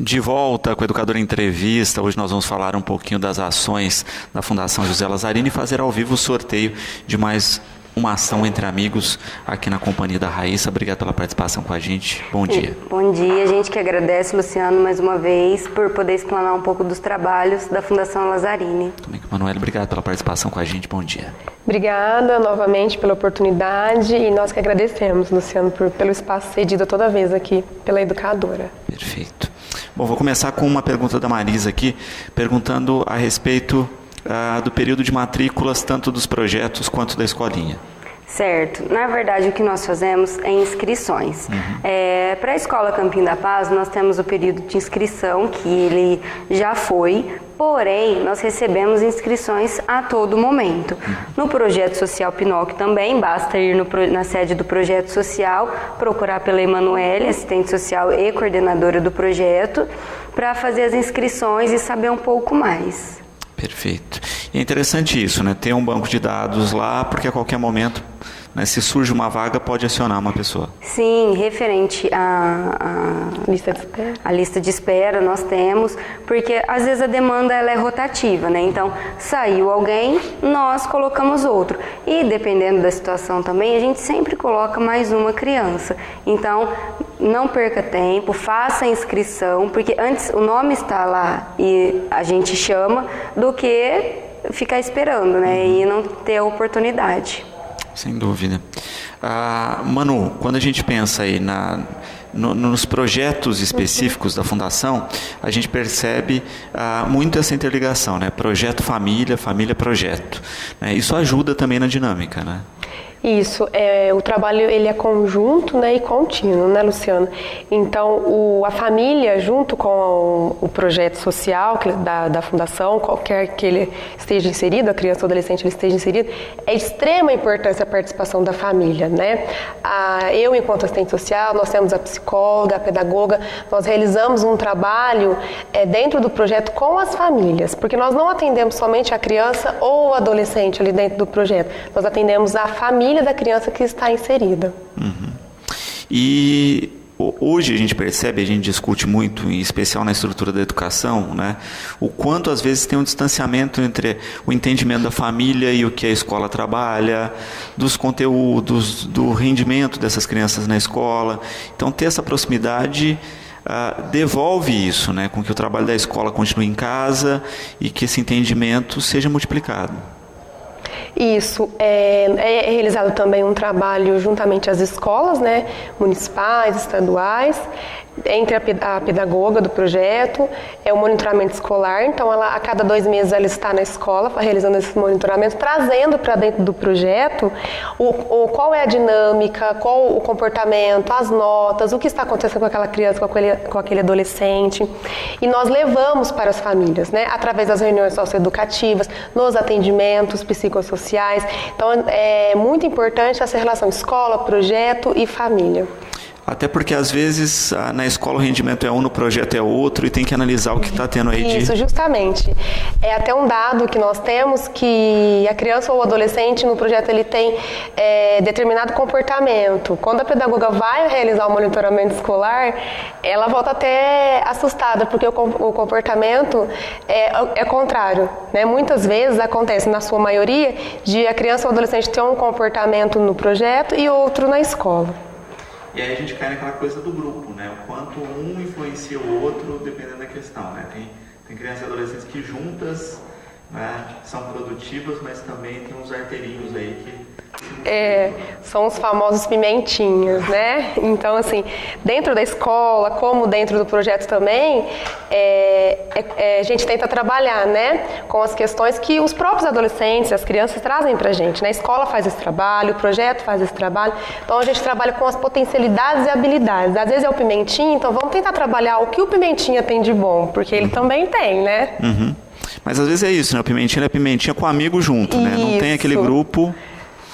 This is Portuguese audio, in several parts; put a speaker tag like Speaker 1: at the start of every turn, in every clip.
Speaker 1: De volta com a Educadora Entrevista, hoje nós vamos falar um pouquinho das ações da Fundação José Lazzarini e fazer ao vivo o sorteio de mais uma ação entre amigos aqui na companhia da Raíssa. Obrigado pela participação com a gente. Bom dia.
Speaker 2: Bom dia, a gente que agradece, Luciano, mais uma vez, por poder explanar um pouco dos trabalhos da Fundação Lazzarini.
Speaker 1: Também com a Manuela, obrigado pela participação com a gente. Bom dia.
Speaker 3: Obrigada novamente pela oportunidade e nós que agradecemos, Luciano, pelo espaço cedido toda vez aqui pela Educadora.
Speaker 1: Perfeito. Bom, vou começar com uma pergunta da Marisa aqui, perguntando a respeito do período de matrículas, tanto dos projetos quanto da escolinha.
Speaker 2: Certo. Na verdade, o que nós fazemos é inscrições. Para a Escola Campinho da Paz, nós temos o período de inscrição, que ele já foi, porém, nós recebemos inscrições a todo momento. No Projeto Social Pinóquio também, basta ir na sede do Projeto Social, procurar pela Emanuele, assistente social e coordenadora do projeto, para fazer as inscrições e saber um pouco mais.
Speaker 1: Perfeito. E é interessante isso, né? Ter um banco de dados lá, porque a qualquer momento, né, se surge uma vaga, pode acionar uma pessoa.
Speaker 2: Sim, referente
Speaker 3: Lista de espera.
Speaker 2: A lista de espera nós temos, porque às vezes a demanda ela é rotativa, né? Então, saiu alguém, nós colocamos outro. E dependendo da situação também, a gente sempre coloca mais uma criança. Então, não perca tempo, faça a inscrição, porque antes o nome está lá e a gente chama, do que ficar esperando, né? E não ter a oportunidade.
Speaker 1: Sem dúvida. Manu, quando a gente pensa aí nos projetos específicos da Fundação, a gente percebe muito essa interligação, né? Projeto família, família projeto. Né? Isso ajuda também na dinâmica, né?
Speaker 3: Isso, o trabalho ele é conjunto, né, e contínuo, né, Luciano? Então, a família, junto com o projeto social da Fundação, qualquer que ele esteja inserido, a criança ou adolescente ele esteja inserido, é de extrema importância a participação da família, né? Eu, enquanto assistente social, nós temos a psicóloga, a pedagoga, nós realizamos um trabalho dentro do projeto com as famílias, porque nós não atendemos somente a criança ou o adolescente ali dentro do projeto, nós atendemos a família da criança que está inserida.
Speaker 1: E hoje a gente percebe, a gente discute muito, em especial na estrutura da educação, né, o quanto às vezes tem um distanciamento entre o entendimento da família e o que a escola trabalha, dos conteúdos, do rendimento dessas crianças na escola. Então, ter essa proximidade devolve isso, né, com que o trabalho da escola continue em casa e que esse entendimento seja multiplicado.
Speaker 3: Isso, é realizado também um trabalho juntamente às escolas, né, municipais, estaduais, entre a pedagoga do projeto, o monitoramento escolar. Então, a cada 2 meses ela está na escola realizando esses monitoramentos, trazendo para dentro do projeto qual é a dinâmica, qual o comportamento, as notas, o que está acontecendo com aquela criança, com aquele adolescente. E nós levamos para as famílias, né, através das reuniões socioeducativas, nos atendimentos psicossociais. Então, é muito importante essa relação escola, projeto e família.
Speaker 1: Até porque, às vezes, na escola o rendimento é um, no projeto é outro, e tem que analisar o que está tendo aí.
Speaker 3: Isso, justamente. É até um dado que nós temos que a criança ou o adolescente no projeto ele tem determinado comportamento. Quando a pedagoga vai realizar o monitoramento escolar, ela volta até assustada, porque o comportamento é contrário, né? Muitas vezes acontece, na sua maioria, de a criança ou o adolescente ter um comportamento no projeto e outro na escola.
Speaker 1: E aí a gente cai naquela coisa do grupo, né? O quanto um influencia o outro, dependendo da questão, né? Tem crianças e adolescentes que juntas, né, são produtivas, mas também tem uns arteirinhos aí que...
Speaker 3: São os famosos pimentinhos, né? Então, assim, dentro da escola, como dentro do projeto também, a gente tenta trabalhar, né, com as questões que os próprios adolescentes, as crianças trazem pra gente, né? A escola faz esse trabalho, o projeto faz esse trabalho, então a gente trabalha com as potencialidades e habilidades. Às vezes é o pimentinho, então vamos tentar trabalhar o que o pimentinha tem de bom, porque ele também tem, né?
Speaker 1: Mas às vezes é isso, né? O pimentinha é pimentinha com amigo junto, né? Não tem aquele grupo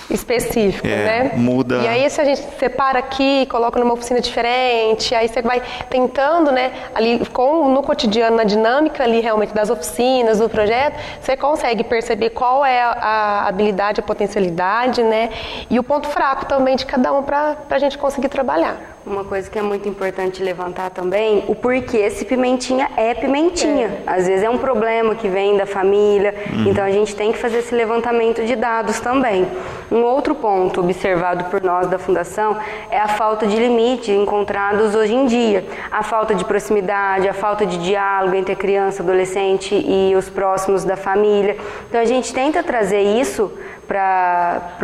Speaker 3: específico, né?
Speaker 1: Muda.
Speaker 3: E aí, se a gente separa aqui, coloca numa oficina diferente, aí você vai tentando, né, ali no cotidiano, na dinâmica ali realmente das oficinas, do projeto, você consegue perceber qual é a habilidade, a potencialidade, né, e o ponto fraco também de cada um para a gente conseguir trabalhar.
Speaker 2: Uma coisa que é muito importante levantar também, o porquê esse pimentinha é pimentinha. Às vezes é um problema que vem da família, então a gente tem que fazer esse levantamento de dados também. Um outro ponto observado por nós da Fundação é a falta de limite encontrados hoje em dia. A falta de proximidade, a falta de diálogo entre a criança, adolescente e os próximos da família. Então a gente tenta trazer isso para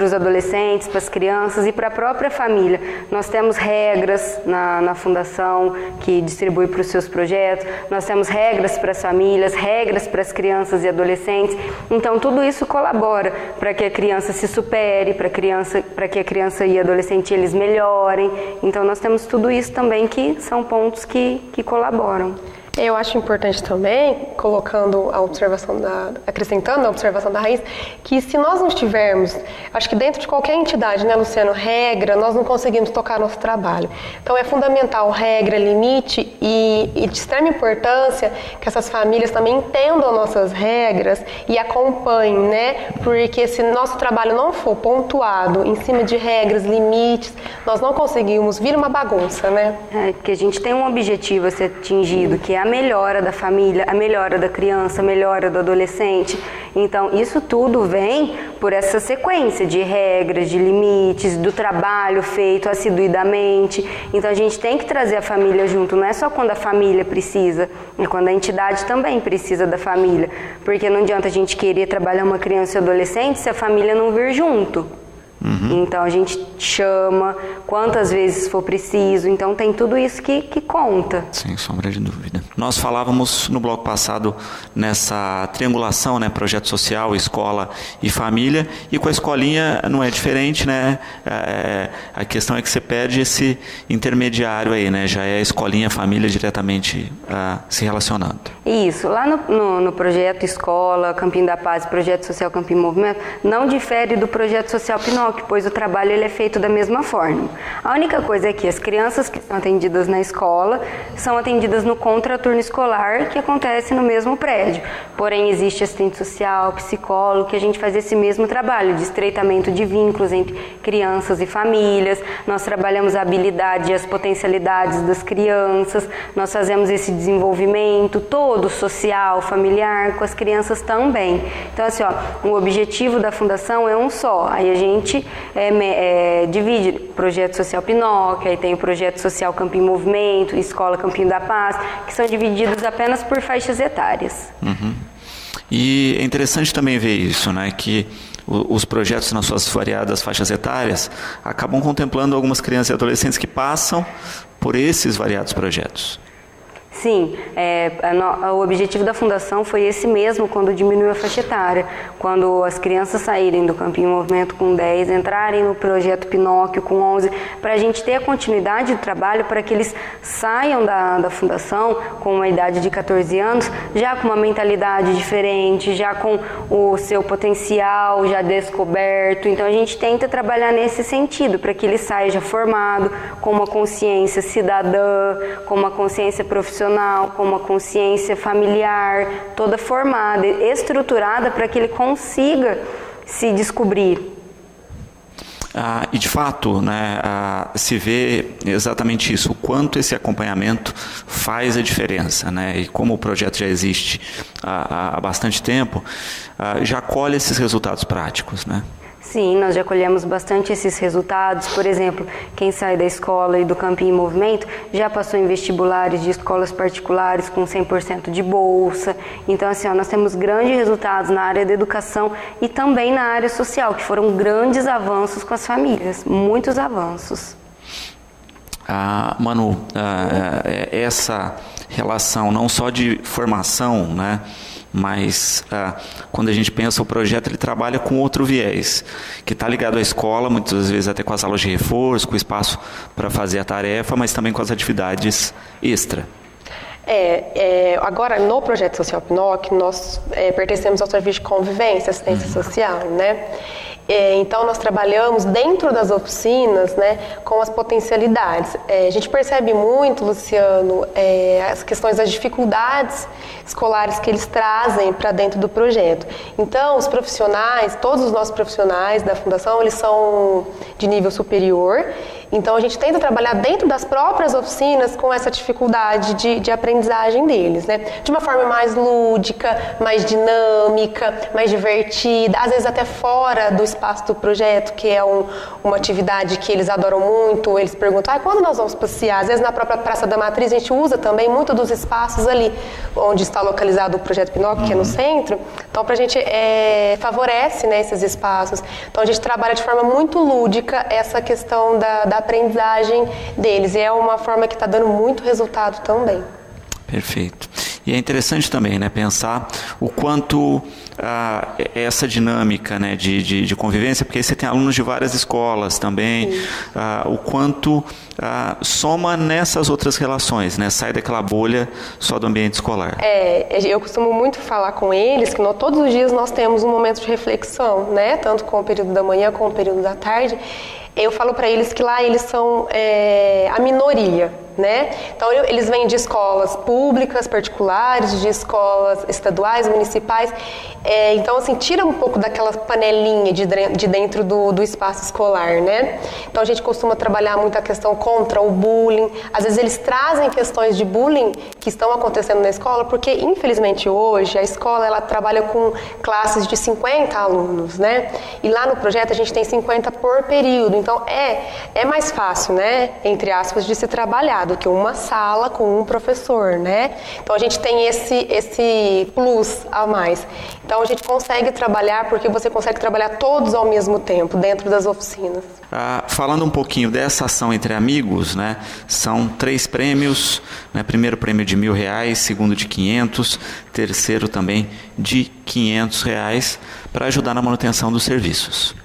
Speaker 2: os adolescentes, para as crianças e para a própria família. Nós temos regras na Fundação que distribui para os seus projetos, nós temos regras para as famílias, regras para as crianças e adolescentes. Então tudo isso colabora para que a criança se supere, para que a criança e adolescente eles melhorem. Então nós temos tudo isso também que são pontos que colaboram.
Speaker 3: Eu acho importante também, acrescentando a observação da Raíssa, que se nós não tivermos, acho que dentro de qualquer entidade, né, Luciano, regra, nós não conseguimos tocar nosso trabalho. Então é fundamental regra, limite e de extrema importância que essas famílias também entendam nossas regras e acompanhem, né? Porque se nosso trabalho não for pontuado em cima de regras, limites, nós não conseguimos, vira uma bagunça, né?
Speaker 2: Porque a gente tem um objetivo a ser atingido, que é a melhora da família, a melhora da criança, a melhora do adolescente. Então, isso tudo vem por essa sequência de regras, de limites, do trabalho feito assiduidamente. Então, a gente tem que trazer a família junto, não é só quando a família precisa, é quando a entidade também precisa da família. Porque não adianta a gente querer trabalhar uma criança e adolescente se a família não vir junto. Então a gente chama quantas vezes for preciso, então tem tudo isso que conta.
Speaker 1: Sem sombra de dúvida. Nós falávamos no bloco passado nessa triangulação, né, projeto social, escola e família, e com a escolinha não é diferente, né? A questão é que você perde esse intermediário aí, né? Já é a escolinha, a família diretamente se relacionando.
Speaker 2: Isso, lá no projeto Escola, Campinho da Paz, projeto social Campinho Movimento, não difere do projeto social Pinóquio, pois o trabalho ele é feito da mesma forma. A única coisa é que as crianças que são atendidas na escola são atendidas no contraturno escolar, que acontece no mesmo prédio. Porém, existe assistente social, psicólogo, que a gente faz esse mesmo trabalho de estreitamento de vínculos entre crianças e famílias. Nós trabalhamos a habilidade e as potencialidades das crianças, nós fazemos esse desenvolvimento todo social, familiar, com as crianças também. Então, assim, o objetivo da Fundação é um só. Aí a gente divide projeto social Pinóquio, aí tem o projeto social Campinho Movimento, escola Campinho da Paz, que são divididos apenas por faixas etárias.
Speaker 1: E é interessante também ver isso, né, que os projetos nas suas variadas faixas etárias acabam contemplando algumas crianças e adolescentes que passam por esses variados projetos.
Speaker 2: Sim, o objetivo da Fundação foi esse mesmo quando diminuiu a faixa etária. Quando as crianças saírem do Campinho Movimento com 10, entrarem no projeto Pinóquio com 11, para a gente ter a continuidade do trabalho, para que eles saiam da Fundação com uma idade de 14 anos, já com uma mentalidade diferente, já com o seu potencial já descoberto. Então a gente tenta trabalhar nesse sentido, para que ele saia já formado, com uma consciência cidadã, com uma consciência profissional, com uma consciência familiar, toda formada, estruturada para que ele consiga se descobrir.
Speaker 1: E de fato, né, se vê exatamente isso, o quanto esse acompanhamento faz a diferença, né, e como o projeto já existe há bastante tempo, já colhe esses resultados práticos, né?
Speaker 2: Sim, nós já colhemos bastante esses resultados. Por exemplo, quem sai da escola e do Campinho em Movimento já passou em vestibulares de escolas particulares com 100% de bolsa. Então, assim, nós temos grandes resultados na área da educação e também na área social, que foram grandes avanços com as famílias, muitos avanços.
Speaker 1: Manu, essa relação não só de formação, né, mas quando a gente pensa o projeto, ele trabalha com outro viés, que está ligado à escola, muitas vezes até com as aulas de reforço, com o espaço para fazer a tarefa, mas também com as atividades extra.
Speaker 3: Agora, no projeto Social Pinóquio, nós pertencemos ao serviço de convivência, assistência social, né? Então, nós trabalhamos dentro das oficinas, né, com as potencialidades. A gente percebe muito, Luciano, as questões das dificuldades escolares que eles trazem para dentro do projeto. Então, os profissionais, todos os nossos profissionais da Fundação, eles são de nível superior Então a gente tenta trabalhar dentro das próprias oficinas com essa dificuldade de aprendizagem deles, né? De uma forma mais lúdica, mais dinâmica, mais divertida, às vezes até fora do espaço do projeto, que é uma atividade que eles adoram muito. Eles perguntam, quando nós vamos passear? Às vezes na própria Praça da Matriz a gente usa também muito dos espaços ali onde está localizado o Projeto Pinóquio, que é no centro. Então pra gente favorece, né, esses espaços. Então a gente trabalha de forma muito lúdica essa questão da aprendizagem deles, e é uma forma que está dando muito resultado também.
Speaker 1: Perfeito. E é interessante também, né, pensar o quanto essa dinâmica, né, de convivência, porque você tem alunos de várias escolas também, o quanto soma nessas outras relações, né, sai daquela bolha só do ambiente escolar.
Speaker 3: Eu costumo muito falar com eles que todos os dias nós temos um momento de reflexão, né, tanto com o período da manhã como o período da tarde. Eu falo para eles que lá eles são a minoria, né? Então eles vêm de escolas públicas, particulares, de escolas estaduais, municipais. Então assim, tira um pouco daquela panelinha de dentro do espaço escolar, né? Então a gente costuma trabalhar muito a questão contra o bullying. Às vezes eles trazem questões de bullying que estão acontecendo na escola, porque infelizmente hoje a escola ela trabalha com classes de 50 alunos, né? E lá no projeto a gente tem 50 por período. Então é mais fácil, né, entre aspas, de se trabalhar do que uma sala com um professor, né? Então a gente tem esse plus a mais. Então a gente consegue trabalhar porque você consegue trabalhar todos ao mesmo tempo dentro das oficinas.
Speaker 1: Falando um pouquinho dessa ação entre amigos, né? São 3 prêmios, né? Primeiro prêmio de R$1.000, segundo de 500, terceiro também de R$500 para ajudar na manutenção dos serviços.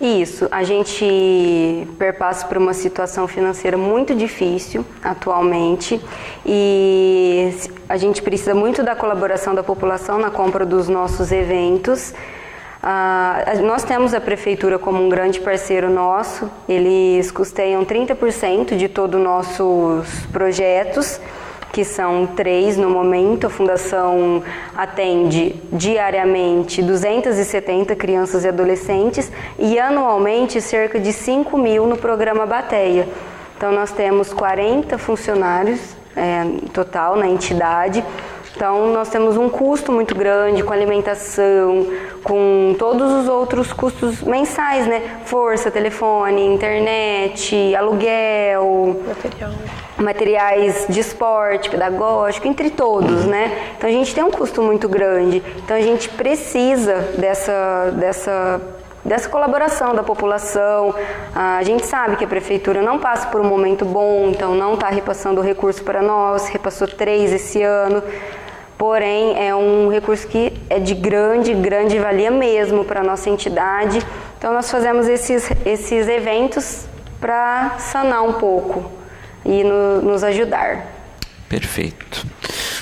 Speaker 2: Isso, a gente perpassa por uma situação financeira muito difícil atualmente e a gente precisa muito da colaboração da população na compra dos nossos eventos. Nós temos a Prefeitura como um grande parceiro nosso, eles custeiam 30% de todos os nossos projetos, que são 3 no momento. A Fundação atende diariamente 270 crianças e adolescentes e anualmente cerca de 5.000 no programa Bateia. Então nós temos 40 funcionários total na entidade. Então nós temos um custo muito grande com alimentação, com todos os outros custos mensais, né? Força, telefone, internet, aluguel, materiais de esporte, pedagógico, entre todos, né? Então a gente tem um custo muito grande. Então a gente precisa dessa colaboração da população. A gente sabe que a Prefeitura não passa por um momento bom, então não está repassando o recurso para nós, repassou 3 esse ano. Porém, é um recurso que é de grande valia mesmo para a nossa entidade. Então, nós fazemos esses eventos para sanar um pouco e nos ajudar.
Speaker 1: Perfeito.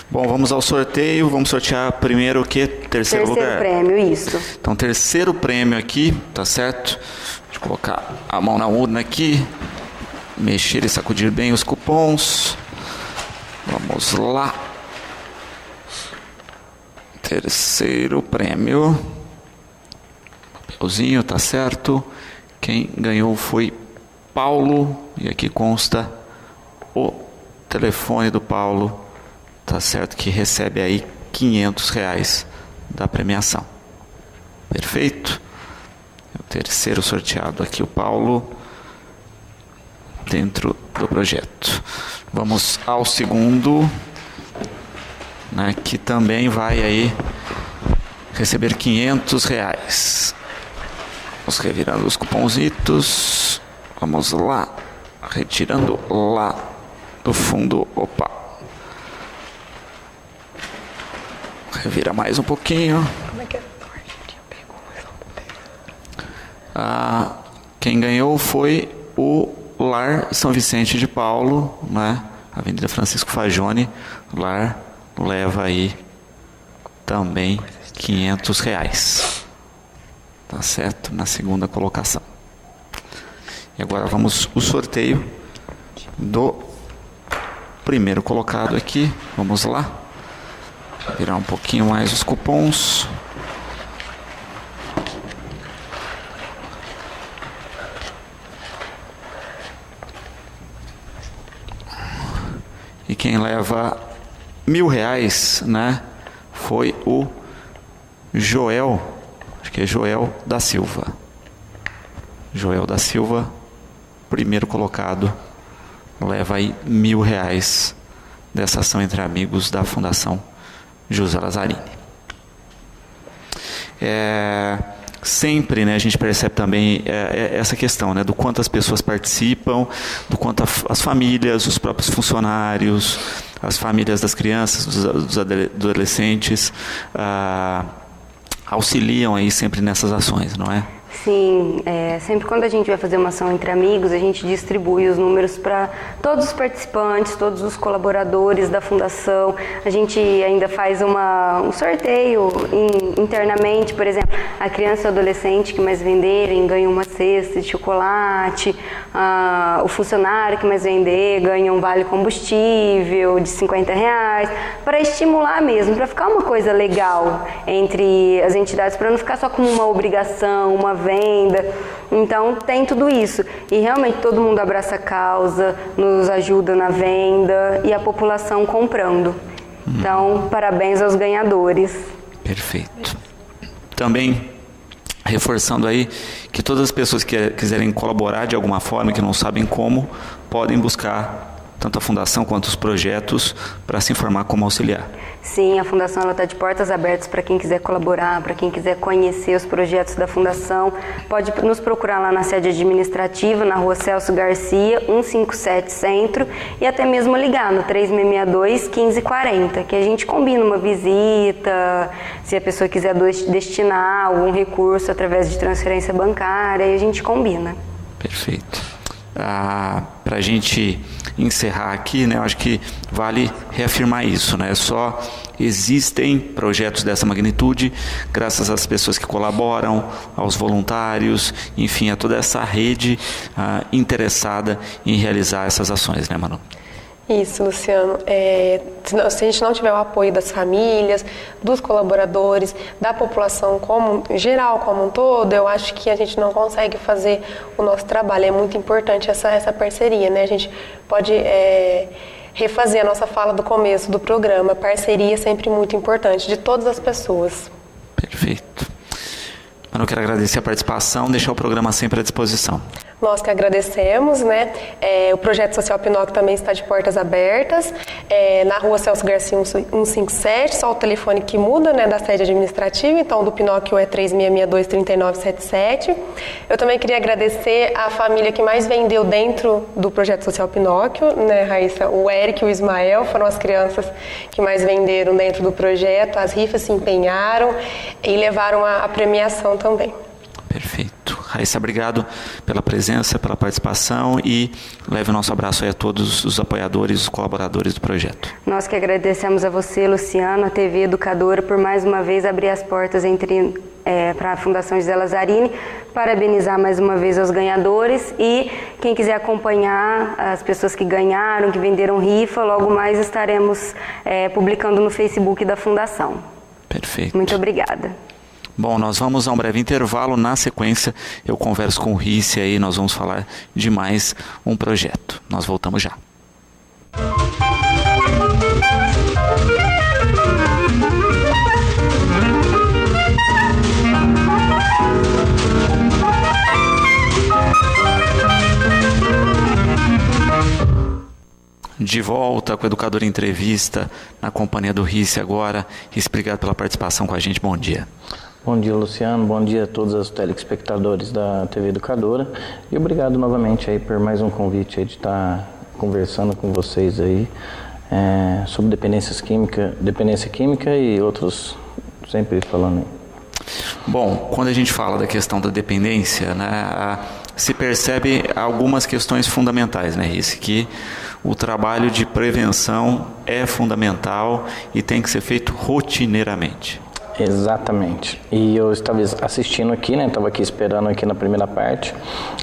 Speaker 1: Bom, vamos ao sorteio. Vamos sortear primeiro o quê? Terceiro lugar?
Speaker 2: Terceiro prêmio, isso.
Speaker 1: Então, terceiro prêmio aqui, tá certo? Deixa eu colocar a mão na urna aqui. Mexer e sacudir bem os cupons. Vamos lá. Terceiro prêmio. Papelzinho, tá certo. Quem ganhou foi Paulo. E aqui consta o telefone do Paulo. Tá certo, que recebe aí R$500 da premiação. Perfeito? É o terceiro sorteado aqui, o Paulo, dentro do projeto. Vamos ao segundo, né, que também vai aí receber R$500. Vamos revirando os cupomzitos. Vamos lá, retirando lá do fundo. Opa! Revira mais um pouquinho.
Speaker 3: Como é que é?
Speaker 1: Quem ganhou foi o Lar São Vicente de Paulo, né? Avenida Francisco Fagione. O Lar leva aí também R$500. Tá certo? Na segunda colocação. E agora vamos o sorteio do primeiro colocado aqui. Vamos lá. Virar um pouquinho mais os cupons. quem leva R$1.000, né, foi o Joel, acho que é Joel da Silva. Joel da Silva, primeiro colocado, leva aí R$1.000 dessa ação entre amigos da Fundação José Lazzarini. Sempre, né, a gente percebe também essa questão, né, do quanto as pessoas participam, do quanto as famílias, os próprios funcionários, as famílias das crianças, dos adolescentes auxiliam aí sempre nessas ações, não é?
Speaker 2: Sim, sempre quando a gente vai fazer uma ação entre amigos, a gente distribui os números para todos os participantes, todos os colaboradores da fundação. A gente ainda faz um sorteio internamente, por exemplo, a criança e o adolescente que mais venderem ganham uma cesta de chocolate, o funcionário que mais vender ganha um vale combustível de R$50, para estimular mesmo, para ficar uma coisa legal entre as entidades, para não ficar só como uma obrigação, uma venda. Então tem tudo isso e realmente todo mundo abraça a causa, nos ajuda na venda e a população comprando. Então parabéns aos ganhadores.
Speaker 1: Perfeito. Também reforçando aí que todas as pessoas que quiserem colaborar de alguma forma, que não sabem como, podem buscar tanto a Fundação quanto os projetos para se informar como auxiliar.
Speaker 2: Sim, a Fundação está de portas abertas para quem quiser colaborar, para quem quiser conhecer os projetos da Fundação. Pode nos procurar lá na sede administrativa, na Rua Celso Garcia, 157 Centro, e até mesmo ligar no 3662-1540, que a gente combina uma visita, se a pessoa quiser destinar algum recurso através de transferência bancária, aí a gente combina.
Speaker 1: Perfeito. Para a gente encerrar aqui, né, eu acho que vale reafirmar isso, né? Só existem projetos dessa magnitude graças às pessoas que colaboram, aos voluntários, enfim, a toda essa rede interessada em realizar essas ações, né, Manu?
Speaker 3: Isso, Luciano. Se a gente não tiver o apoio das famílias, dos colaboradores, da população geral como um todo, eu acho que a gente não consegue fazer o nosso trabalho. É muito importante essa parceria, né? A gente pode refazer a nossa fala do começo do programa. Parceria é sempre muito importante, de todas as pessoas.
Speaker 1: Perfeito. Manu, eu quero agradecer a participação, deixar o programa sempre à disposição.
Speaker 3: Nós que agradecemos, né? O Projeto Social Pinóquio também está de portas abertas, na Rua Celso Garcia 157, só o telefone que muda, né, da sede administrativa, então do Pinóquio é 3662-3977. Eu também queria agradecer a família que mais vendeu dentro do Projeto Social Pinóquio, né, Raíssa? O Eric e o Ismael foram as crianças que mais venderam dentro do projeto, as rifas se empenharam e levaram a premiação também.
Speaker 1: Perfeito. Raíssa, obrigado pela presença, pela participação e leve o nosso abraço aí a todos os apoiadores, os colaboradores do projeto.
Speaker 2: Nós que agradecemos a você, Luciano, a TV Educadora, por mais uma vez abrir as portas para a Fundação José Lazzarini, parabenizar mais uma vez aos ganhadores e quem quiser acompanhar as pessoas que ganharam, que venderam rifa, logo mais estaremos publicando no Facebook da Fundação.
Speaker 1: Perfeito.
Speaker 2: Muito obrigada.
Speaker 1: Bom, nós vamos a um breve intervalo. Na sequência, eu converso com o Rice aí, nós vamos falar de mais um projeto. Nós voltamos já. De volta com o Educador Entrevista, na companhia do Rice agora. Rice, obrigado pela participação com a gente. Bom dia.
Speaker 4: Bom dia, Luciano. Bom dia a todos os telespectadores da TV Educadora. E obrigado novamente aí por mais um convite aí de estar conversando com vocês aí sobre dependência química e outros, sempre falando aí.
Speaker 1: Bom, quando a gente fala da questão da dependência, né, se percebe algumas questões fundamentais, né, Rice? Que o trabalho de prevenção é fundamental e tem que ser feito rotineiramente.
Speaker 4: Exatamente. E eu estava assistindo aqui, né? Estava aqui esperando aqui na primeira parte.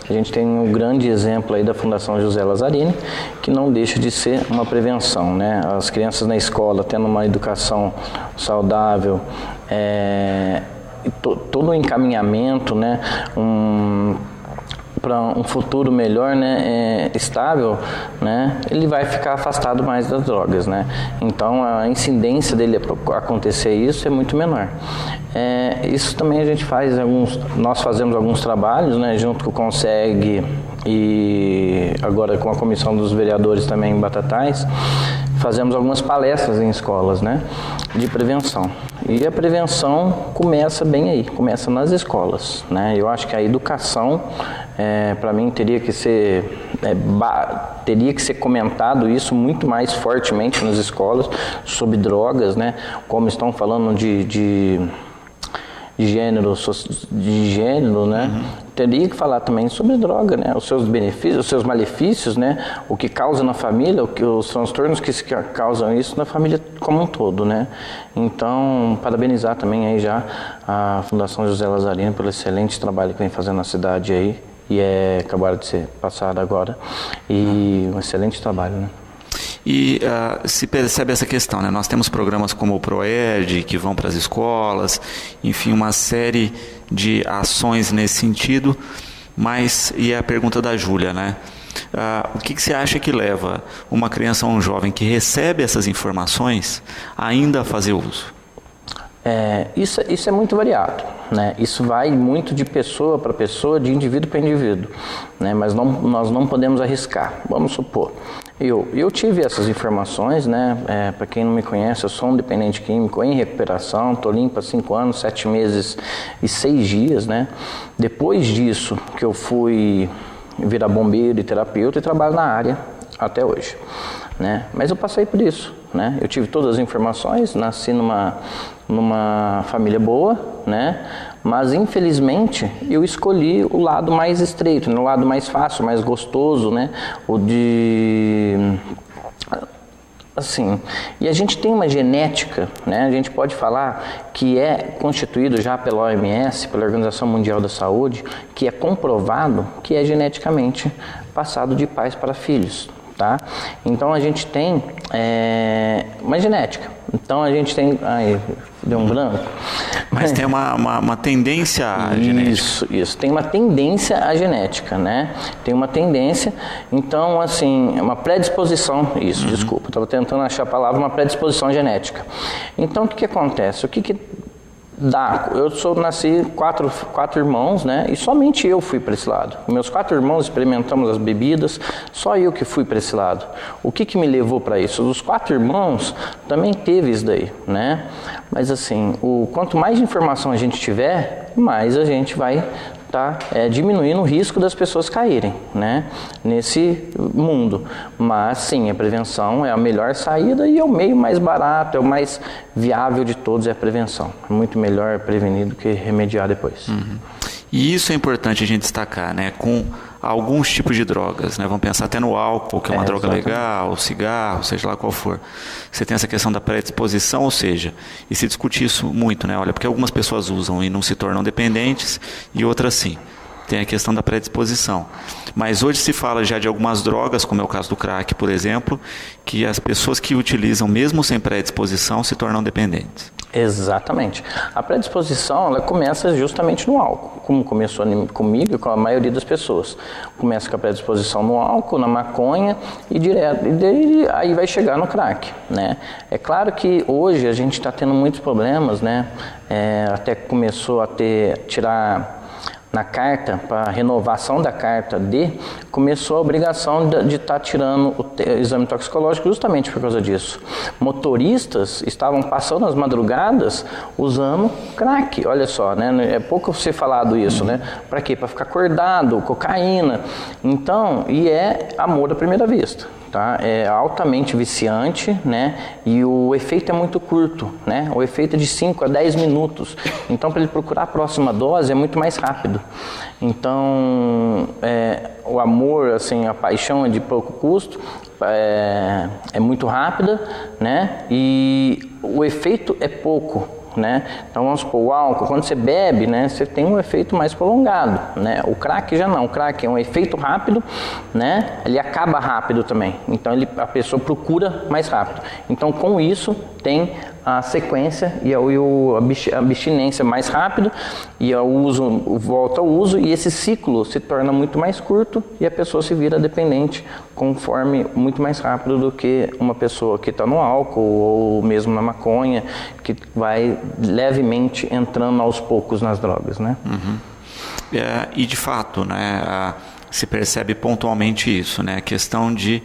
Speaker 4: A gente tem um grande exemplo aí da Fundação José Lazzarini, que não deixa de ser uma prevenção, né? As crianças na escola tendo uma educação saudável, todo o encaminhamento, né? para um futuro melhor, né, estável, né, ele vai ficar afastado mais das drogas, né? Então a incidência dele acontecer isso é muito menor. Isso também a gente faz nós fazemos alguns trabalhos, né, junto com o CONSEG e agora com a comissão dos vereadores também em Batatais, fazemos algumas palestras em escolas, né, de prevenção. E a prevenção começa bem aí, começa nas escolas, né? Eu acho que a educação, para mim, teria que ser comentado isso muito mais fortemente nas escolas sobre drogas, né? Como estão falando de gênero, né? Teria que falar também sobre droga, né? Os seus benefícios, os seus malefícios, né? O que causa na família, os transtornos que causam isso na família como um todo, né? Então, parabenizar também aí já a Fundação José Lazarino pelo excelente trabalho que vem fazendo na cidade aí, e acabaram de ser passado agora, e um excelente trabalho, né?
Speaker 1: E se percebe essa questão, né? Nós temos programas como o ProED, que vão para as escolas, enfim, uma série de ações nesse sentido, mas, e é a pergunta da Júlia, né? O que você acha que leva uma criança ou um jovem que recebe essas informações ainda a fazer uso?
Speaker 4: Isso é muito variado, né? Isso vai muito de pessoa para pessoa, de indivíduo para indivíduo, né? Mas nós não podemos arriscar. Vamos supor, eu tive essas informações, né? Para quem não me conhece, eu sou um dependente químico em recuperação, estou limpo há 5 anos, 7 meses e 6 dias, né? Depois disso que eu fui virar bombeiro e terapeuta e trabalho na área até hoje, né? Mas eu passei por isso, né? Eu tive todas as informações, nasci numa família boa, né? Mas infelizmente eu escolhi o lado mais estreito, o lado mais fácil, mais gostoso, né? O de assim, e a gente tem uma genética, né? A gente pode falar que é constituído já pela OMS, pela Organização Mundial da Saúde, que é comprovado que é geneticamente passado de pais para filhos, tá? Então a gente tem uma genética. Então a gente tem... Ai, deu um branco.
Speaker 1: Mas tem uma tendência genética.
Speaker 4: Isso. Tem uma tendência à genética, né? Tem uma tendência. Então, assim, uma predisposição... Isso, desculpa. Estava tentando achar a palavra, uma predisposição genética. Então, o que acontece? O que dá? Eu nasci quatro irmãos, né? E somente eu fui para esse lado. Meus 4 irmãos experimentamos as bebidas, só eu que fui para esse lado. O que me levou para isso? Os 4 irmãos também teve isso daí, né? Mas assim, quanto mais informação a gente tiver, mais a gente vai diminuindo o risco das pessoas caírem, né, nesse mundo. Mas sim, a prevenção é a melhor saída e é o meio mais barato, é o mais viável de todos, é a prevenção. É muito melhor prevenir do que remediar depois.
Speaker 1: E isso é importante a gente destacar, né, com alguns tipos de drogas, né? Vamos pensar até no álcool, que é uma droga legal, o cigarro, seja lá qual for. Você tem essa questão da predisposição, ou seja, e se discute isso muito, né? Olha, porque algumas pessoas usam e não se tornam dependentes e outras sim. Tem a questão da predisposição. Mas hoje se fala já de algumas drogas, como é o caso do crack, por exemplo, que as pessoas que utilizam mesmo sem predisposição se tornam dependentes.
Speaker 4: Exatamente. A predisposição, ela começa justamente no álcool, como começou comigo e com a maioria das pessoas. Começa com a predisposição no álcool, na maconha e direto, e aí vai chegar no crack, né? É claro que hoje a gente está tendo muitos problemas, né? Até começou a tirar na carta, para renovação da carta começou a obrigação de estar tirando o exame toxicológico justamente por causa disso. Motoristas estavam passando as madrugadas usando crack, olha só, né? É pouco ser falado isso, né? Para quê? Para ficar acordado, cocaína. Então, e é amor à primeira vista. Tá? É altamente viciante, né? E o efeito é muito curto, né? O efeito é de 5 a 10 minutos. Então, para ele procurar a próxima dose é muito mais rápido. Então, o amor, assim, a paixão é de pouco custo, é muito rápida, né? E o efeito é pouco, né? Então vamos supor, o álcool, quando você bebe, né, você tem um efeito mais prolongado, né? O crack já não, o crack é um efeito rápido, né? Ele acaba rápido também, então a pessoa procura mais rápido. Então com isso tem a sequência e a abstinência mais rápido e o uso volta ao uso, e esse ciclo se torna muito mais curto e a pessoa se vira dependente conforme muito mais rápido do que uma pessoa que está no álcool ou mesmo na maconha, que vai levemente entrando aos poucos nas drogas, né?
Speaker 1: E de fato, né, se percebe pontualmente isso, né? A questão de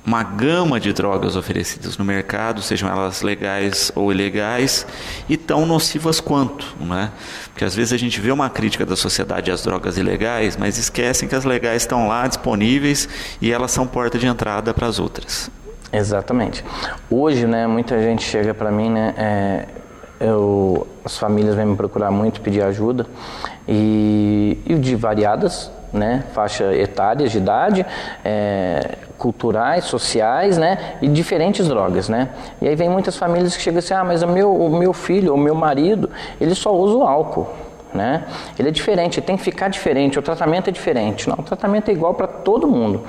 Speaker 1: uma gama de drogas oferecidas no mercado, sejam elas legais ou ilegais, e tão nocivas quanto, né? Porque às vezes a gente vê uma crítica da sociedade às drogas ilegais, mas esquecem que as legais estão lá disponíveis e elas são porta de entrada para as outras.
Speaker 4: Exatamente. Hoje, né, muita gente chega para mim, né, as famílias vêm me procurar muito, pedir ajuda, e de variadas, né, faixa etárias de idade, culturais, sociais, né, e diferentes drogas, né. E aí vem muitas famílias que chegam assim, mas o meu filho ou meu marido, ele só usa o álcool, né? Ele é diferente, ele tem que ficar diferente, o tratamento é diferente. Não, o tratamento é igual para todo mundo.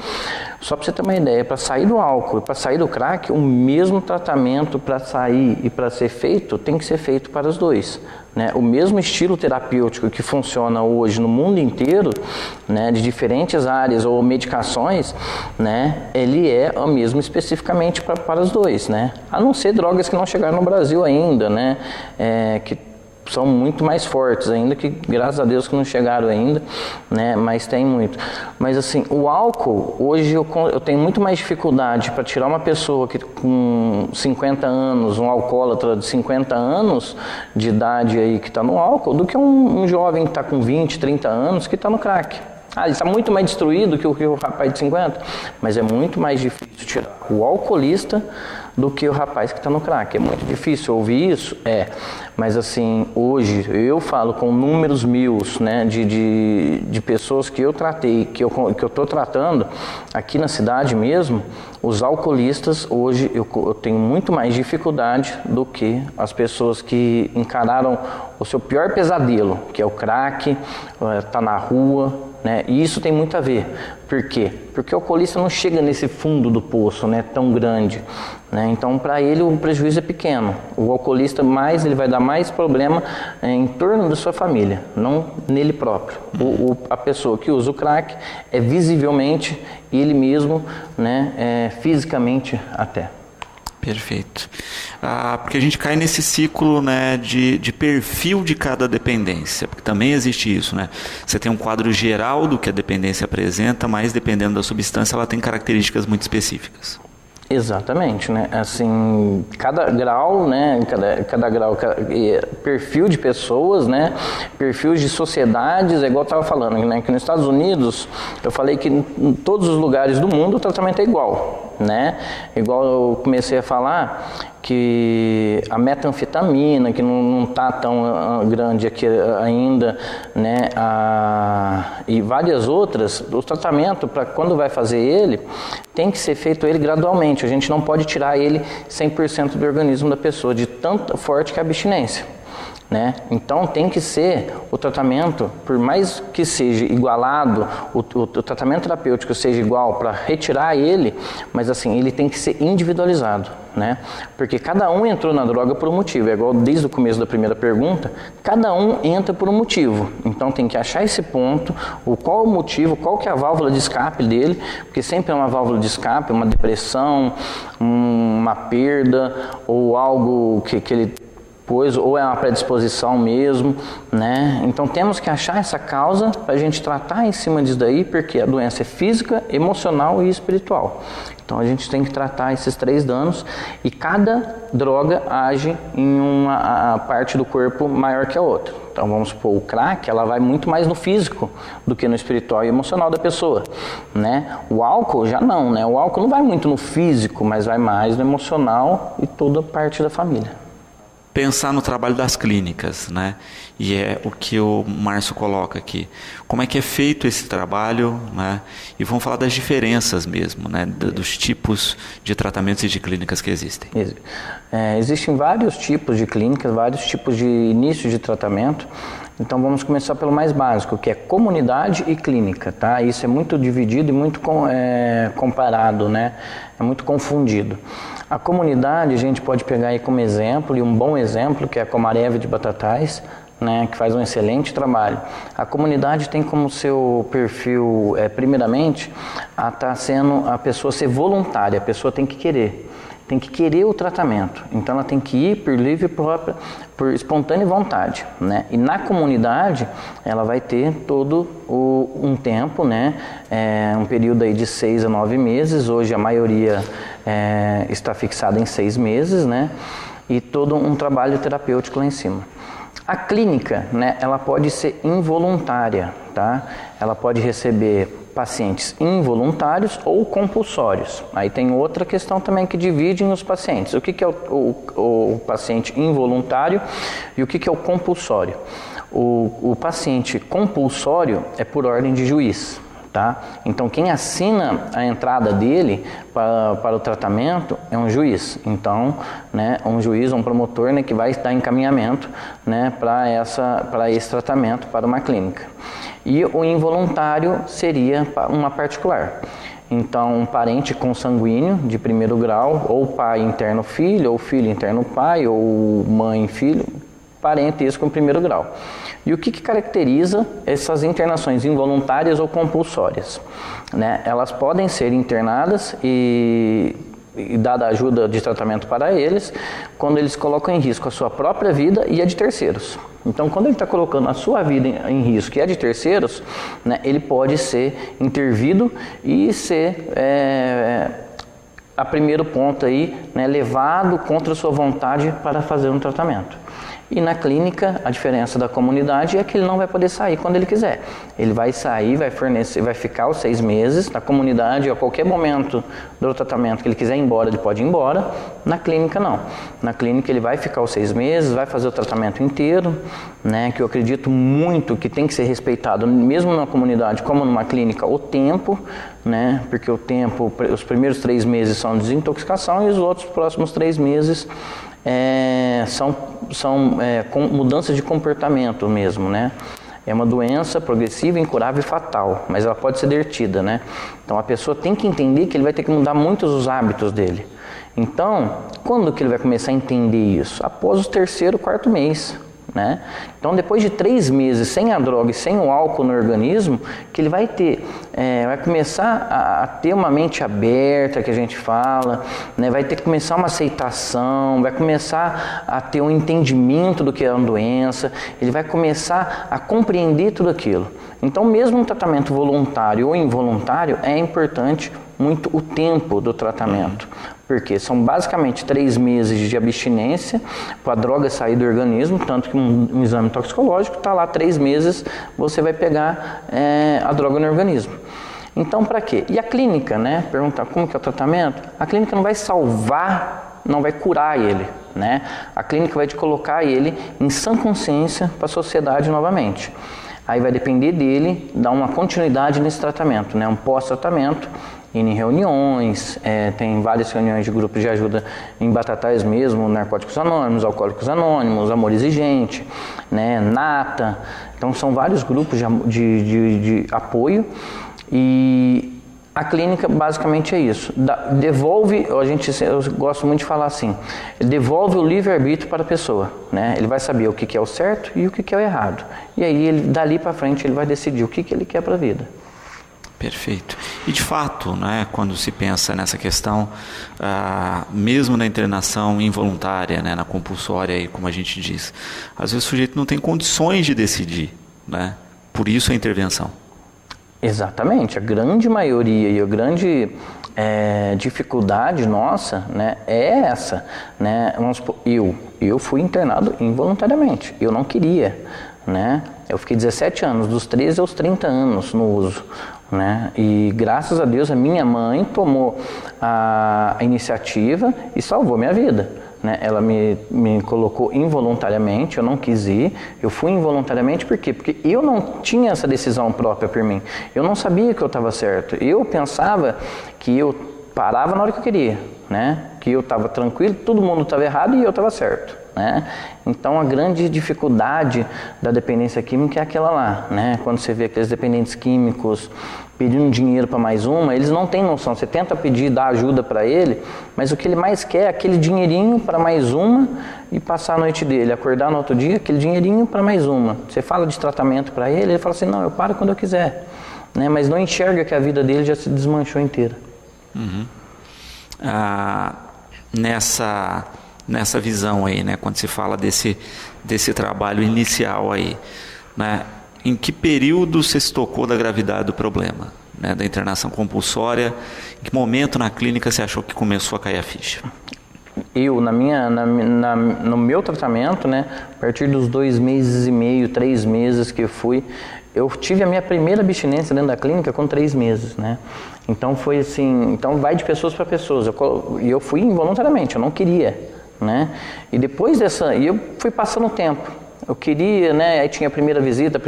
Speaker 4: Só para você ter uma ideia, para sair do álcool e para sair do crack, o mesmo tratamento para sair e para ser feito tem que ser feito para os dois, né? O mesmo estilo terapêutico que funciona hoje no mundo inteiro, né, de diferentes áreas ou medicações, né, ele é o mesmo especificamente para os dois, né? A não ser drogas que não chegaram no Brasil ainda, né, que são muito mais fortes ainda, que graças a Deus que não chegaram ainda, né, mas tem muito. Mas assim, o álcool, hoje eu tenho muito mais dificuldade para tirar uma pessoa que com 50 anos, um alcoólatra de 50 anos de idade aí que está no álcool, do que um jovem que está com 20, 30 anos que está no crack. Ele está muito mais destruído que o rapaz de 50, mas é muito mais difícil tirar o alcoolista do que o rapaz que está no crack. É muito difícil ouvir isso? Mas assim, hoje eu falo com números mil, né, de pessoas que eu tratei, que eu estou tratando aqui na cidade mesmo, os alcoolistas hoje eu tenho muito mais dificuldade do que as pessoas que encararam o seu pior pesadelo, que é o crack, tá na rua, né? E isso tem muito a ver. Por quê? Porque o alcoolista não chega nesse fundo do poço, né, tão grande, né? Então, para ele o prejuízo é pequeno. O alcoolista ele vai dar mais problema em torno da sua família, não nele próprio. A pessoa que usa o crack é visivelmente ele mesmo, né, fisicamente até.
Speaker 1: Perfeito. Porque a gente cai nesse ciclo, né, de perfil de cada dependência, porque também existe isso, né? Você tem um quadro geral do que a dependência apresenta, mas dependendo da substância ela tem características muito específicas.
Speaker 4: Exatamente, né? Assim, cada grau, né? Cada grau, perfil de pessoas, né? Perfil de sociedades, é igual eu estava falando, né? Que nos Estados Unidos, eu falei que em todos os lugares do mundo o tratamento é igual, né? Igual eu comecei a falar que a metanfetamina, que não está tão grande aqui ainda, né, e várias outras, o tratamento, para quando vai fazer ele, tem que ser feito ele gradualmente. A gente não pode tirar ele 100% do organismo da pessoa, de tão forte que é a abstinência, né? Então tem que ser o tratamento, por mais que seja igualado, o tratamento terapêutico seja igual para retirar ele, mas assim, ele tem que ser individualizado, né? Porque cada um entrou na droga por um motivo, é igual desde o começo da primeira pergunta, cada um entra por um motivo, então tem que achar esse ponto, qual o motivo, qual que é a válvula de escape dele, porque sempre é uma válvula de escape, uma depressão, uma perda, ou algo que ele ou é uma predisposição mesmo, né? Então temos que achar essa causa para a gente tratar em cima disso daí, porque a doença é física, emocional e espiritual. Então a gente tem que tratar esses 3 danos e cada droga age em uma parte do corpo maior que a outra. Então vamos supor, o crack, ela vai muito mais no físico do que no espiritual e emocional da pessoa, né? O álcool já não, né? O álcool não vai muito no físico, mas vai mais no emocional e toda parte da família.
Speaker 1: Pensar no trabalho das clínicas, né? E é o que o Márcio coloca aqui. Como é que é feito esse trabalho, né? E vamos falar das diferenças mesmo, né? Dos tipos de tratamentos e de clínicas que existem.
Speaker 4: Existem vários tipos de clínicas, vários tipos de início de tratamento. Então vamos começar pelo mais básico, que é comunidade e clínica, tá? Isso é muito dividido e muito comparado, né? É muito confundido. A comunidade a gente pode pegar aí como exemplo, e um bom exemplo, que é a Comareva de Batatais, né, que faz um excelente trabalho. A comunidade tem como seu perfil, primeiramente, a pessoa ser voluntária, a pessoa tem que querer o tratamento. Então ela tem que ir por livre própria, por espontânea vontade, né? E na comunidade ela vai ter todo um tempo, né? Um período aí de 6 a 9 meses. Hoje a maioria está fixada em 6 meses, né? E todo um trabalho terapêutico lá em cima. A clínica, né, ela pode ser involuntária, tá? Ela pode receber pacientes involuntários ou compulsórios. Aí tem outra questão também que dividem os pacientes. O que é o paciente involuntário e o que é o compulsório? O paciente compulsório é por ordem de juiz. Tá? Então quem assina a entrada dele para o tratamento é um juiz. Então, né, um juiz, um promotor, né, que vai dar encaminhamento, né, para esse tratamento, para uma clínica. E o involuntário seria uma particular. Então, um parente consanguíneo de primeiro grau, ou pai interno filho, ou filho interno pai, ou mãe filho, parentesco em primeiro grau. E o que caracteriza essas internações involuntárias ou compulsórias? Né? Elas podem ser internadas e dada ajuda de tratamento para eles, quando eles colocam em risco a sua própria vida e a de terceiros. Então, quando ele está colocando a sua vida em risco e a de terceiros, né, ele pode ser intervido e ser, a primeiro ponto aí, né, levado contra a sua vontade para fazer um tratamento. E na clínica, a diferença da comunidade é que ele não vai poder sair quando ele quiser. Ele vai sair, vai ficar os 6 meses. Na comunidade, a qualquer momento do tratamento que ele quiser ir embora, ele pode ir embora. Na clínica, não. Na clínica, ele vai ficar os 6 meses, vai fazer o tratamento inteiro, né, que eu acredito muito que tem que ser respeitado, mesmo na comunidade como numa clínica, o tempo, né, porque o tempo, os primeiros 3 meses são desintoxicação e os outros próximos 3 meses são com mudanças de comportamento mesmo, né? É uma doença progressiva, incurável e fatal, mas ela pode ser dertida, né? Então a pessoa tem que entender que ele vai ter que mudar muitos os hábitos dele. Então, quando que ele vai começar a entender isso? Após o 3º, 4º mês. Né? Então, depois de 3 meses sem a droga e sem o álcool no organismo, que ele vai começar a ter uma mente aberta, que a gente fala, né? Vai ter que começar uma aceitação, vai começar a ter um entendimento do que é uma doença, ele vai começar a compreender tudo aquilo. Então, mesmo um tratamento voluntário ou involuntário, é importante muito o tempo do tratamento, porque são basicamente 3 meses de abstinência para a droga sair do organismo, tanto que um exame toxicológico está lá 3 meses, você vai pegar a droga no organismo. Então, para quê? E a clínica, né? Perguntar como que é o tratamento? A clínica não vai salvar, não vai curar ele, né? A clínica vai te colocar ele em sã consciência para a sociedade novamente. Aí vai depender dele dar uma continuidade nesse tratamento, né? Um pós-tratamento, em reuniões, tem várias reuniões de grupos de ajuda em Batatais mesmo, Narcóticos Anônimos, Alcoólicos Anônimos, Amor Exigente, né, Nata. Então são vários grupos de apoio e a clínica basicamente é isso. Devolve, eu gosto muito de falar assim, devolve o livre-arbítrio para a pessoa, né? Ele vai saber o que é o certo e o que é o errado. E aí, dali para frente, ele vai decidir o que ele quer para a vida.
Speaker 1: Perfeito. E de fato, né, quando se pensa nessa questão, mesmo na internação involuntária, né, na compulsória, como a gente diz, às vezes o sujeito não tem condições de decidir, né? Por isso a intervenção.
Speaker 4: Exatamente. A grande maioria e a grande dificuldade nossa, né, é essa. Né? Vamos supor, eu fui internado involuntariamente. Eu não queria. Né? Eu fiquei 17 anos, dos 13 aos 30 anos no uso. Né? E graças a Deus a minha mãe tomou a iniciativa e salvou minha vida. Né? Ela me colocou involuntariamente, eu não quis ir, eu fui involuntariamente, por quê? Porque eu não tinha essa decisão própria por mim, eu não sabia que eu estava certo, eu pensava que eu parava na hora que eu queria, né? Que eu estava tranquilo, todo mundo estava errado e eu estava certo, né? Então a grande dificuldade da dependência química é aquela lá, né? Quando você vê aqueles dependentes químicos pedindo dinheiro para mais uma, eles não têm noção. Você tenta pedir, dar ajuda para ele, mas o que ele mais quer é aquele dinheirinho para mais uma e passar a noite dele, acordar no outro dia, aquele dinheirinho para mais uma. Você fala de tratamento para ele, ele fala assim, não, eu paro quando eu quiser, né? Mas não enxerga que a vida dele já se desmanchou inteira.
Speaker 1: Nessa visão aí, né, quando se fala desse trabalho inicial aí, né, em que período você se tocou da gravidade do problema, né, da internação compulsória? Em que momento na clínica você achou que começou a cair a ficha?
Speaker 4: Eu, no meu tratamento, né, a partir dos 2 meses e meio, 3 meses que eu fui, eu tive a minha primeira abstinência dentro da clínica com 3 meses, né? Então foi assim, então vai de pessoas para pessoas. E eu fui involuntariamente, eu não queria, né? E depois eu fui passando o tempo. Eu queria, né? Aí tinha a primeira visita,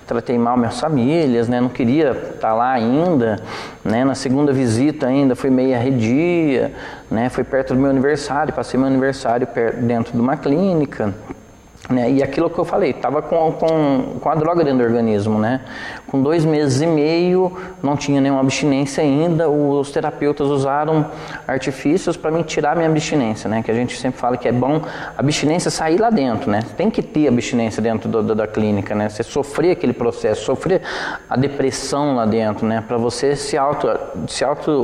Speaker 4: tratei mal minhas famílias, né? Não queria estar lá ainda, né? Na segunda visita ainda fui meio arredia, né? Foi perto do meu aniversário, passei meu aniversário dentro de uma clínica, né? E aquilo que eu falei, estava com a droga dentro do organismo, né? Com 2 meses e meio, não tinha nenhuma abstinência ainda, os terapeutas usaram artifícios para me tirar minha abstinência, né? Que a gente sempre fala que é bom a abstinência sair lá dentro, né? Tem que ter abstinência dentro da clínica, né? Você sofrer aquele processo, sofrer a depressão lá dentro, né? Para você se auto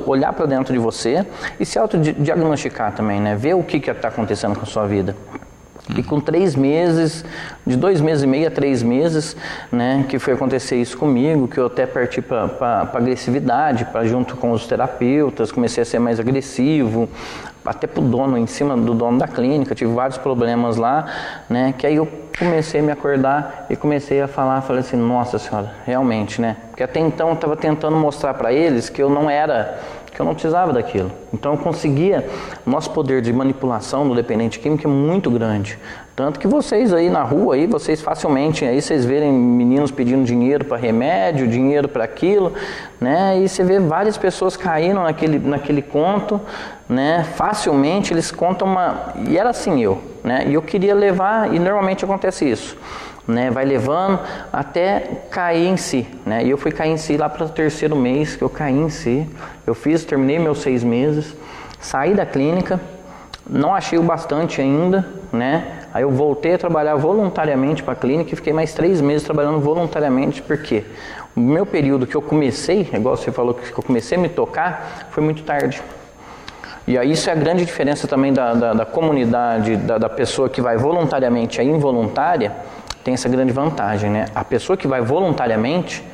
Speaker 4: olhar para dentro de você e se auto-diagnosticar também, né? Ver o que está acontecendo com a sua vida. E com 3 meses, de 2 meses e meio a 3 meses, né, que foi acontecer isso comigo, que eu até parti para agressividade, junto com os terapeutas, comecei a ser mais agressivo, até pro dono, em cima do dono da clínica, tive vários problemas lá, né, que aí eu comecei a me acordar e comecei a falei assim, nossa senhora, realmente, né, porque até então eu estava tentando mostrar para eles que eu não precisava daquilo. Então eu conseguia, nosso poder de manipulação do dependente químico é muito grande. Tanto que vocês aí na rua, aí, vocês facilmente, aí vocês verem meninos pedindo dinheiro para remédio, dinheiro para aquilo, né? E você vê várias pessoas caindo naquele conto, né? Facilmente eles contam e era assim né? E eu queria levar, e normalmente acontece isso, né? Vai levando até cair em si, né? E eu fui cair em si lá para o 3º mês que eu caí em si. Terminei meus 6 meses, saí da clínica, não achei o bastante ainda, né? Aí eu voltei a trabalhar voluntariamente para a clínica e fiquei mais 3 meses trabalhando voluntariamente, porque o meu período que eu comecei, igual você falou que eu comecei a me tocar, foi muito tarde. E aí isso é a grande diferença também da comunidade, da pessoa que vai voluntariamente a involuntária, tem essa grande vantagem, né? A pessoa que vai voluntariamente,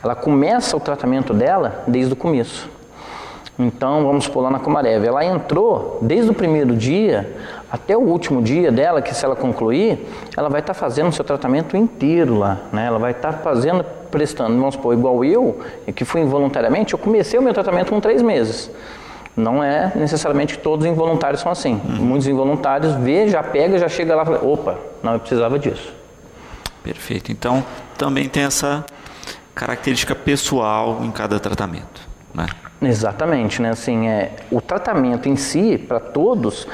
Speaker 4: ela começa o tratamento dela desde o começo. Então, vamos supor lá na Comarev, ela entrou desde o primeiro dia até o último dia dela, que se ela concluir, ela vai estar fazendo o seu tratamento inteiro lá, né? Ela vai estar prestando, vamos supor, igual eu, que fui involuntariamente, eu comecei o meu tratamento com 3 meses. Não é necessariamente que todos os involuntários são assim. Muitos involuntários já pega, já chega lá e fala, opa, não, eu precisava disso.
Speaker 1: Perfeito. Então, também tem essa característica pessoal em cada tratamento, né?
Speaker 4: Exatamente, né? Assim, o tratamento em si, para todos,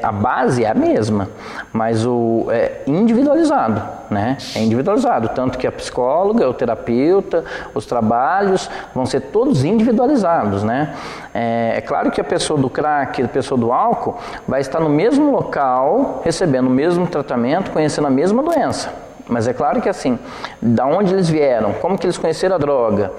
Speaker 4: a base é a mesma, mas é individualizado, né? É individualizado, tanto que a psicóloga, o terapeuta, os trabalhos vão ser todos individualizados, né? É claro que a pessoa do crack, a pessoa do álcool, vai estar no mesmo local, recebendo o mesmo tratamento, conhecendo a mesma doença. Mas é claro que assim, da onde eles vieram, como que eles conheceram a droga,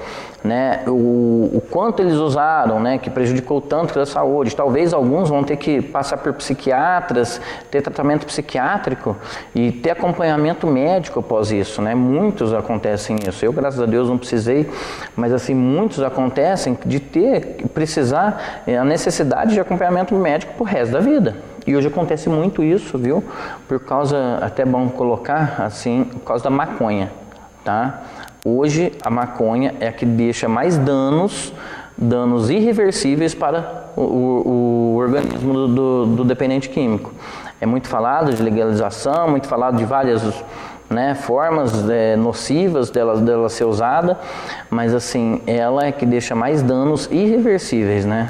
Speaker 4: né? O quanto eles usaram, né? Que prejudicou tanto a saúde. Talvez alguns vão ter que passar por psiquiatras, ter tratamento psiquiátrico e ter acompanhamento médico após isso, né? Muitos acontecem isso. Eu, graças a Deus, não precisei, mas assim, muitos acontecem de precisar, a necessidade de acompanhamento médico pro resto da vida. E hoje acontece muito isso, viu? Por causa, até bom colocar assim, por causa da maconha, tá? Hoje a maconha é a que deixa mais danos irreversíveis para o organismo do dependente químico. É muito falado de legalização, muito falado de várias, né, formas nocivas dela ser usada, mas assim, ela é que deixa mais danos irreversíveis, né?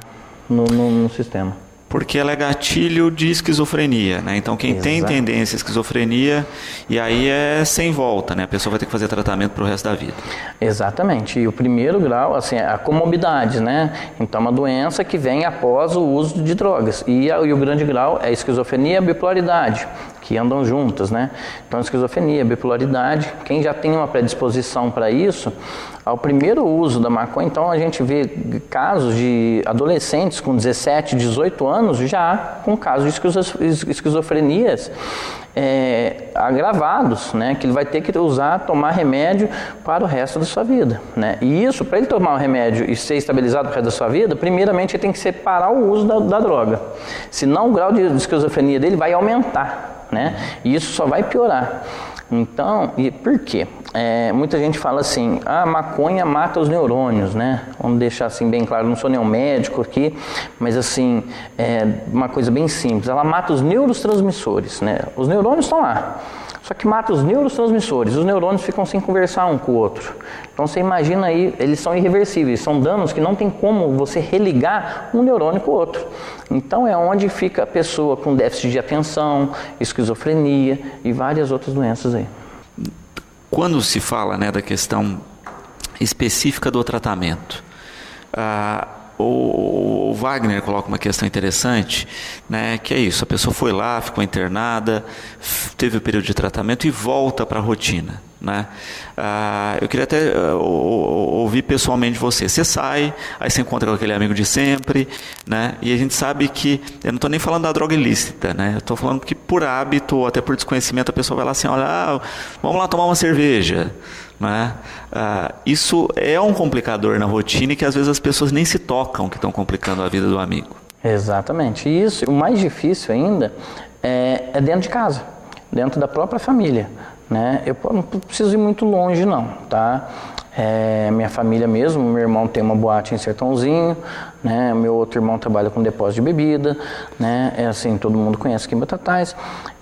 Speaker 4: no sistema.
Speaker 1: Porque ela é gatilho de esquizofrenia, né? Então quem tem tendência à esquizofrenia, e aí é sem volta, né? A pessoa vai ter que fazer tratamento para o resto da vida.
Speaker 4: Exatamente. E o primeiro grau, assim, é a comorbidade, né? Então é uma doença que vem após o uso de drogas. E o grande grau é a esquizofrenia e a bipolaridade, que andam juntas, né? Então a esquizofrenia, a bipolaridade, quem já tem uma predisposição para isso, ao primeiro uso da maconha, então a gente vê casos de adolescentes com 17, 18 anos já com casos de esquizofrenias agravados, né? Que ele vai ter que tomar remédio para o resto da sua vida, né? E isso, para ele tomar o remédio e ser estabilizado para o resto da sua vida, primeiramente ele tem que separar o uso da droga. Senão o grau de esquizofrenia dele vai aumentar, né? E isso só vai piorar. Então, e por quê? Muita gente fala assim, a maconha mata os neurônios, né? Vamos deixar assim bem claro, não sou nenhum médico aqui, mas assim, uma coisa bem simples, ela mata os neurotransmissores, né? Os neurônios estão lá, só que mata os neurotransmissores, os neurônios ficam sem conversar um com o outro. Então você imagina aí, eles são irreversíveis, são danos que não tem como você religar um neurônio com o outro. Então é onde fica a pessoa com déficit de atenção, esquizofrenia e várias outras doenças aí.
Speaker 1: Quando se fala, né, da questão específica do tratamento, o Wagner coloca uma questão interessante, né, que é isso, a pessoa foi lá, ficou internada, teve o período de tratamento e volta para a rotina, né? Eu queria até ouvir pessoalmente de você. Você sai, aí você encontra com aquele amigo de sempre, né? E a gente sabe que, eu não estou nem falando da droga ilícita, né? Eu estou falando que por hábito ou até por desconhecimento a pessoa vai lá assim, olha, vamos lá tomar uma cerveja, né? Isso é um complicador na rotina e que às vezes as pessoas nem se tocam que estão complicando a vida do amigo.
Speaker 4: Exatamente. E isso, o mais difícil ainda é dentro de casa, dentro da própria família, né? Eu não preciso ir muito longe não, tá? Minha família mesmo, meu irmão tem uma boate em Sertãozinho, né? Meu outro irmão trabalha com depósito de bebida, né? Assim, todo mundo conhece aqui em Batatais.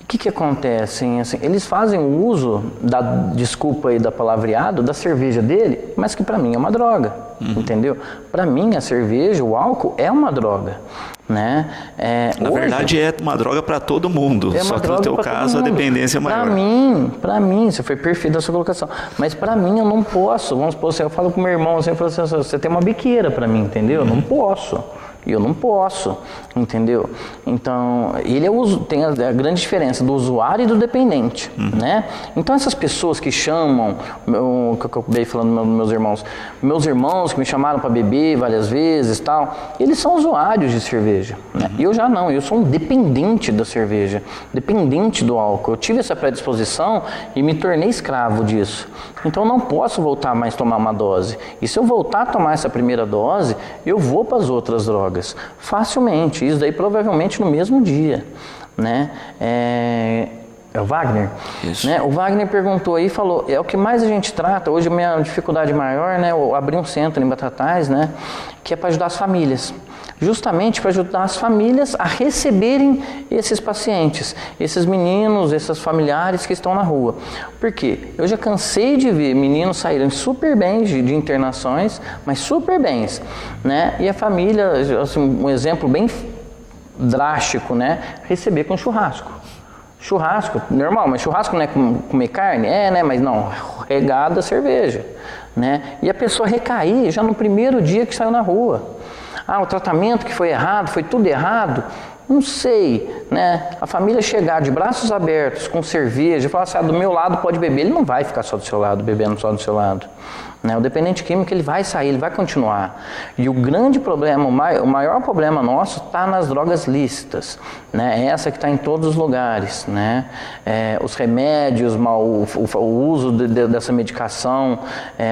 Speaker 4: O que acontece? Assim, eles fazem o uso da, desculpa aí da palavreado, da cerveja dele, mas que para mim é uma droga, entendeu? Para mim a cerveja, o álcool é uma droga, né?
Speaker 1: Na verdade é uma droga para todo mundo, só que no teu caso a dependência é maior.
Speaker 4: Para mim, você foi perfeito a sua colocação, mas para mim eu não posso, vamos supor, eu falo com meu irmão, assim, eu falo assim, você tem uma biqueira para mim, entendeu? Eu não posso. Eu não posso, entendeu? Então, ele tem a grande diferença do usuário e do dependente, né? Então, essas pessoas que chamam, que eu acabei falando dos meus irmãos que me chamaram para beber várias vezes, tal, eles são usuários de cerveja, né? E eu já não, eu sou um dependente da cerveja, dependente do álcool. Eu tive essa predisposição e me tornei escravo disso. Então, eu não posso voltar mais a tomar uma dose. E se eu voltar a tomar essa primeira dose, eu vou para as outras drogas. Facilmente, isso daí provavelmente no mesmo dia, né? É o Wagner?
Speaker 1: Isso.
Speaker 4: Né? O Wagner perguntou aí e falou, é o que mais a gente trata, hoje a minha dificuldade maior, né? Eu abri um centro em Batatais, né? Que é para ajudar as famílias. Justamente para ajudar as famílias a receberem esses pacientes, esses meninos, esses familiares que estão na rua. Por quê? Eu já cansei de ver meninos saírem super bem de internações, mas super bens, né? E a família, assim, um exemplo bem drástico, né? Receber com churrasco. Churrasco, normal, mas churrasco não é comer carne? Né? Mas não, regada a cerveja, né? E a pessoa recair já no primeiro dia que saiu na rua. O tratamento que foi errado, foi tudo errado? Não sei, né? A família chegar de braços abertos com cerveja e falar assim, do meu lado pode beber, ele não vai ficar só do seu lado, bebendo só do seu lado. Né? O dependente químico ele vai sair, ele vai continuar. E o grande problema, o maior problema nosso está nas drogas lícitas, né? Essa que está em todos os lugares, né? Os remédios, o uso dessa medicação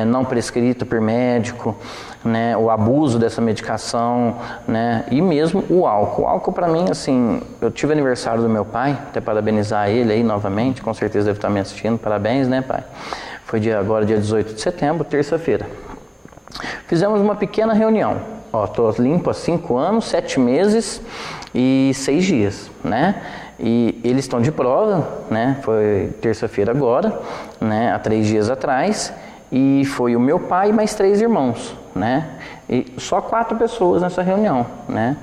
Speaker 4: não prescrita por médico, né? O abuso dessa medicação, né? E mesmo o álcool. O álcool para mim, assim, eu tive aniversário do meu pai, até parabenizar ele aí novamente, com certeza deve estar me assistindo, parabéns, né, pai? Foi agora dia 18 de setembro, terça-feira. Fizemos uma pequena reunião. Estou limpo há 5 anos, 7 meses e 6 dias, né? E eles estão de prova, né? Foi terça-feira agora, né? Há 3 dias atrás. E foi o meu pai e mais 3 irmãos, né? E só 4 pessoas nessa reunião, né?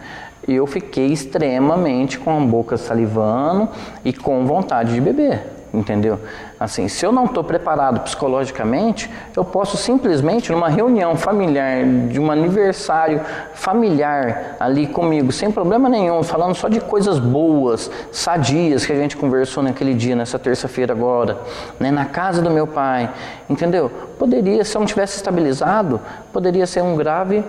Speaker 4: E eu fiquei extremamente com a boca salivando e com vontade de beber, entendeu? Assim, se eu não estou preparado psicologicamente, eu posso simplesmente, numa reunião familiar, de um aniversário familiar ali comigo, sem problema nenhum, falando só de coisas boas, sadias, que a gente conversou naquele dia, nessa terça-feira agora, né, na casa do meu pai, entendeu? Poderia, se eu não tivesse estabilizado, poderia ser um grave,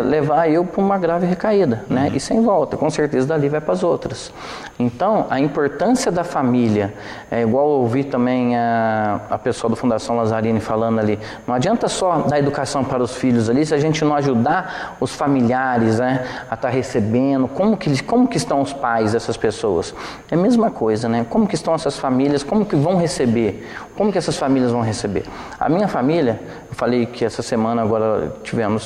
Speaker 4: levar eu para uma grave recaída, né? E sem volta, com certeza dali vai para as outras. Então, a importância da família, igual eu ouvi também a pessoa do Fundação Lazzarini falando ali, não adianta só dar educação para os filhos ali, se a gente não ajudar os familiares, né, a estar recebendo, como que estão os pais dessas pessoas? É a mesma coisa, né? Como que estão essas famílias, como que vão receber? Como que essas famílias vão receber? A minha família, eu falei que essa semana agora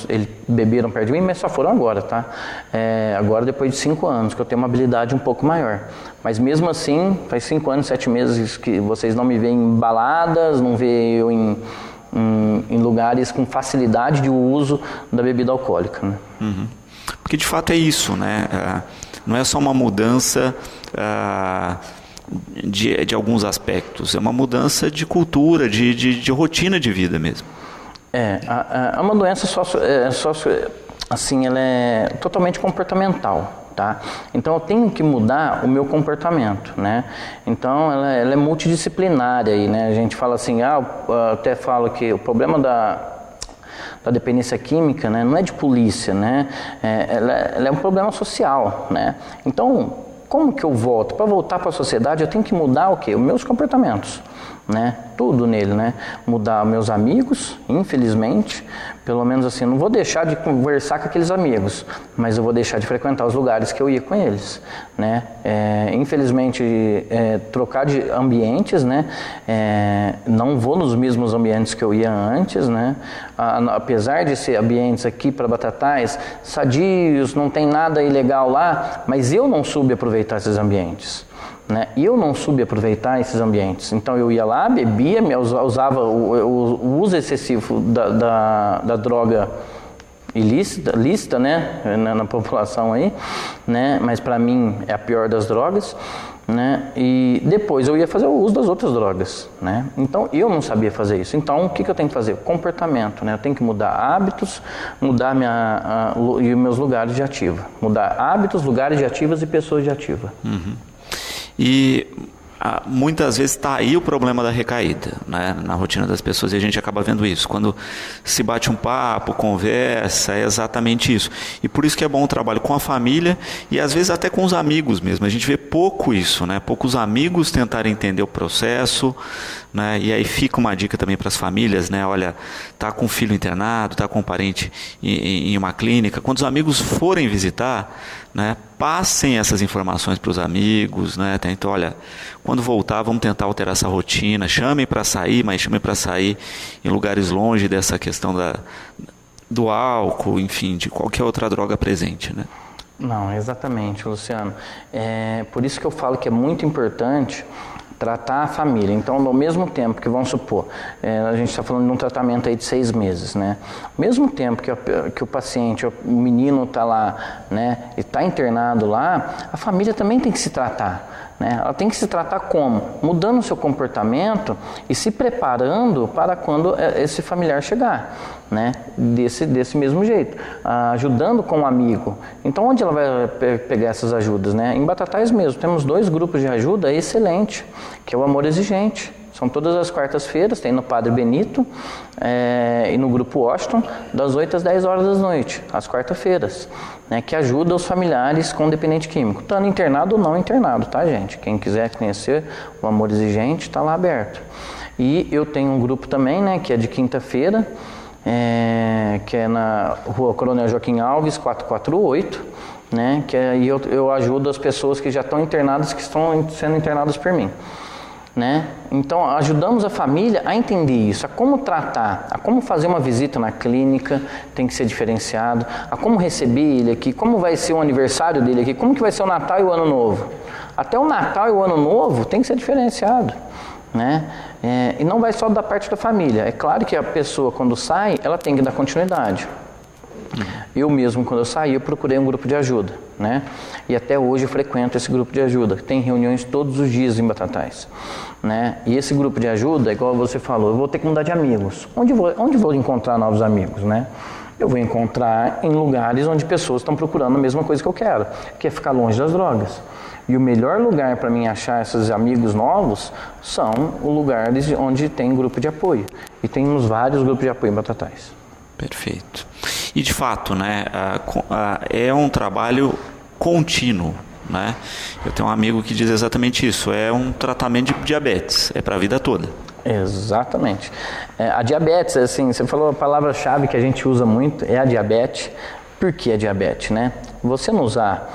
Speaker 4: eles beberam perto de mim, mas só foram agora, tá? Agora depois de 5 anos, que eu tenho uma habilidade um pouco maior. Mas mesmo assim, faz 5 anos, 7 meses que vocês não me veem em baladas, não veem eu em lugares com facilidade de uso da bebida alcoólica, né?
Speaker 1: Uhum. Porque de fato é isso, né? Não é só uma mudança de alguns aspectos, é uma mudança de cultura, de rotina de vida mesmo.
Speaker 4: É uma doença assim, ela é totalmente comportamental. Tá? Então eu tenho que mudar o meu comportamento, né? Então ela é multidisciplinar aí, né? A gente fala assim, eu até falo que o problema da dependência química, né, não é de polícia, né? Ela é um problema social, né? Então, como que eu volto? Para voltar para a sociedade eu tenho que mudar o quê? Os meus comportamentos, né? Tudo nele, né? Mudar meus amigos, infelizmente, pelo menos assim, não vou deixar de conversar com aqueles amigos, mas eu vou deixar de frequentar os lugares que eu ia com eles, né? Infelizmente, trocar de ambientes, né? Não vou nos mesmos ambientes que eu ia antes, né? Apesar de ser ambientes aqui para Batatais, sadios, não tem nada ilegal lá, mas eu não soube aproveitar esses ambientes. Né? E eu não soube aproveitar esses ambientes. Então eu ia lá, bebia, usava o uso excessivo da droga ilícita, né? Na população aí, né? Mas para mim é a pior das drogas, né? E depois eu ia fazer o uso das outras drogas, né? Então eu não sabia fazer isso. Então o que eu tenho que fazer? Comportamento, né? Eu tenho que mudar hábitos, mudar meus lugares de ativa, mudar hábitos, lugares de ativas e pessoas de ativa.
Speaker 1: Uhum. E muitas vezes está aí o problema da recaída, né, na rotina das pessoas, e a gente acaba vendo isso. Quando se bate um papo, conversa, é exatamente isso. E por isso que é bom o trabalho com a família e às vezes até com os amigos mesmo. A gente vê pouco isso, né? Poucos amigos tentarem entender o processo, né? E aí fica uma dica também para as famílias, né? Olha, tá com um filho internado, tá com um parente em uma clínica. Quando os amigos forem visitar, né, passem essas informações para os amigos, né? Então, olha, quando voltar, vamos tentar alterar essa rotina. Chamem para sair, mas chamem para sair em lugares longe dessa questão do álcool, enfim, de qualquer outra droga presente, né?
Speaker 4: Não, exatamente, Luciano. Por isso que eu falo que é muito importante tratar a família. Então, no mesmo tempo que, vamos supor, a gente está falando de um tratamento aí de 6 meses, né? Ao mesmo tempo que o paciente, o menino está lá, né, e está internado lá, a família também tem que se tratar, né? Ela tem que se tratar como? Mudando o seu comportamento e se preparando para quando esse familiar chegar, né? Desse mesmo jeito, ajudando com um amigo. Então, onde ela vai pegar essas ajudas, né? Em Batatais mesmo, temos 2 grupos de ajuda excelente, que é o Amor Exigente. São todas as quartas-feiras, tem no Padre Benito e no Grupo Washington, das 8 às 10 horas da noite, às quartas-feiras, né, que ajuda os familiares com dependente químico, estando internado ou não internado, tá, gente? Quem quiser conhecer o Amor Exigente, está lá aberto. E eu tenho um grupo também, né, que é de quinta-feira, que é na Rua Coronel Joaquim Alves, 448, né, que aí eu ajudo as pessoas que já estão internadas, que estão sendo internadas por mim. Né? Então ajudamos a família a entender isso, a como tratar, a como fazer uma visita na clínica, tem que ser diferenciado, a como receber ele aqui, como vai ser o aniversário dele aqui, como que vai ser o Natal e o Ano Novo. Até o Natal e o Ano Novo tem que ser diferenciado, né? E não vai só da parte da família. É claro que a pessoa, quando sai, ela tem que dar continuidade. Eu mesmo, quando eu saí, eu procurei um grupo de ajuda, né? E até hoje eu frequento esse grupo de ajuda. Tem reuniões todos os dias em Batatais, né? E esse grupo de ajuda, igual você falou, eu vou ter que mudar de amigos. Onde vou encontrar novos amigos, né? Eu vou encontrar em lugares onde pessoas estão procurando a mesma coisa que eu quero, que é ficar longe das drogas. E o melhor lugar para mim achar esses amigos novos são os lugares onde tem grupo de apoio. E temos vários grupos de apoio em Batatais.
Speaker 1: Perfeito. E de fato, né, é um trabalho contínuo, né? Eu tenho um amigo que diz exatamente isso, é um tratamento de diabetes, é para a vida toda.
Speaker 4: Exatamente. A diabetes, assim, você falou a palavra-chave que a gente usa muito, é a diabetes. Por que a diabetes, né? Você não usar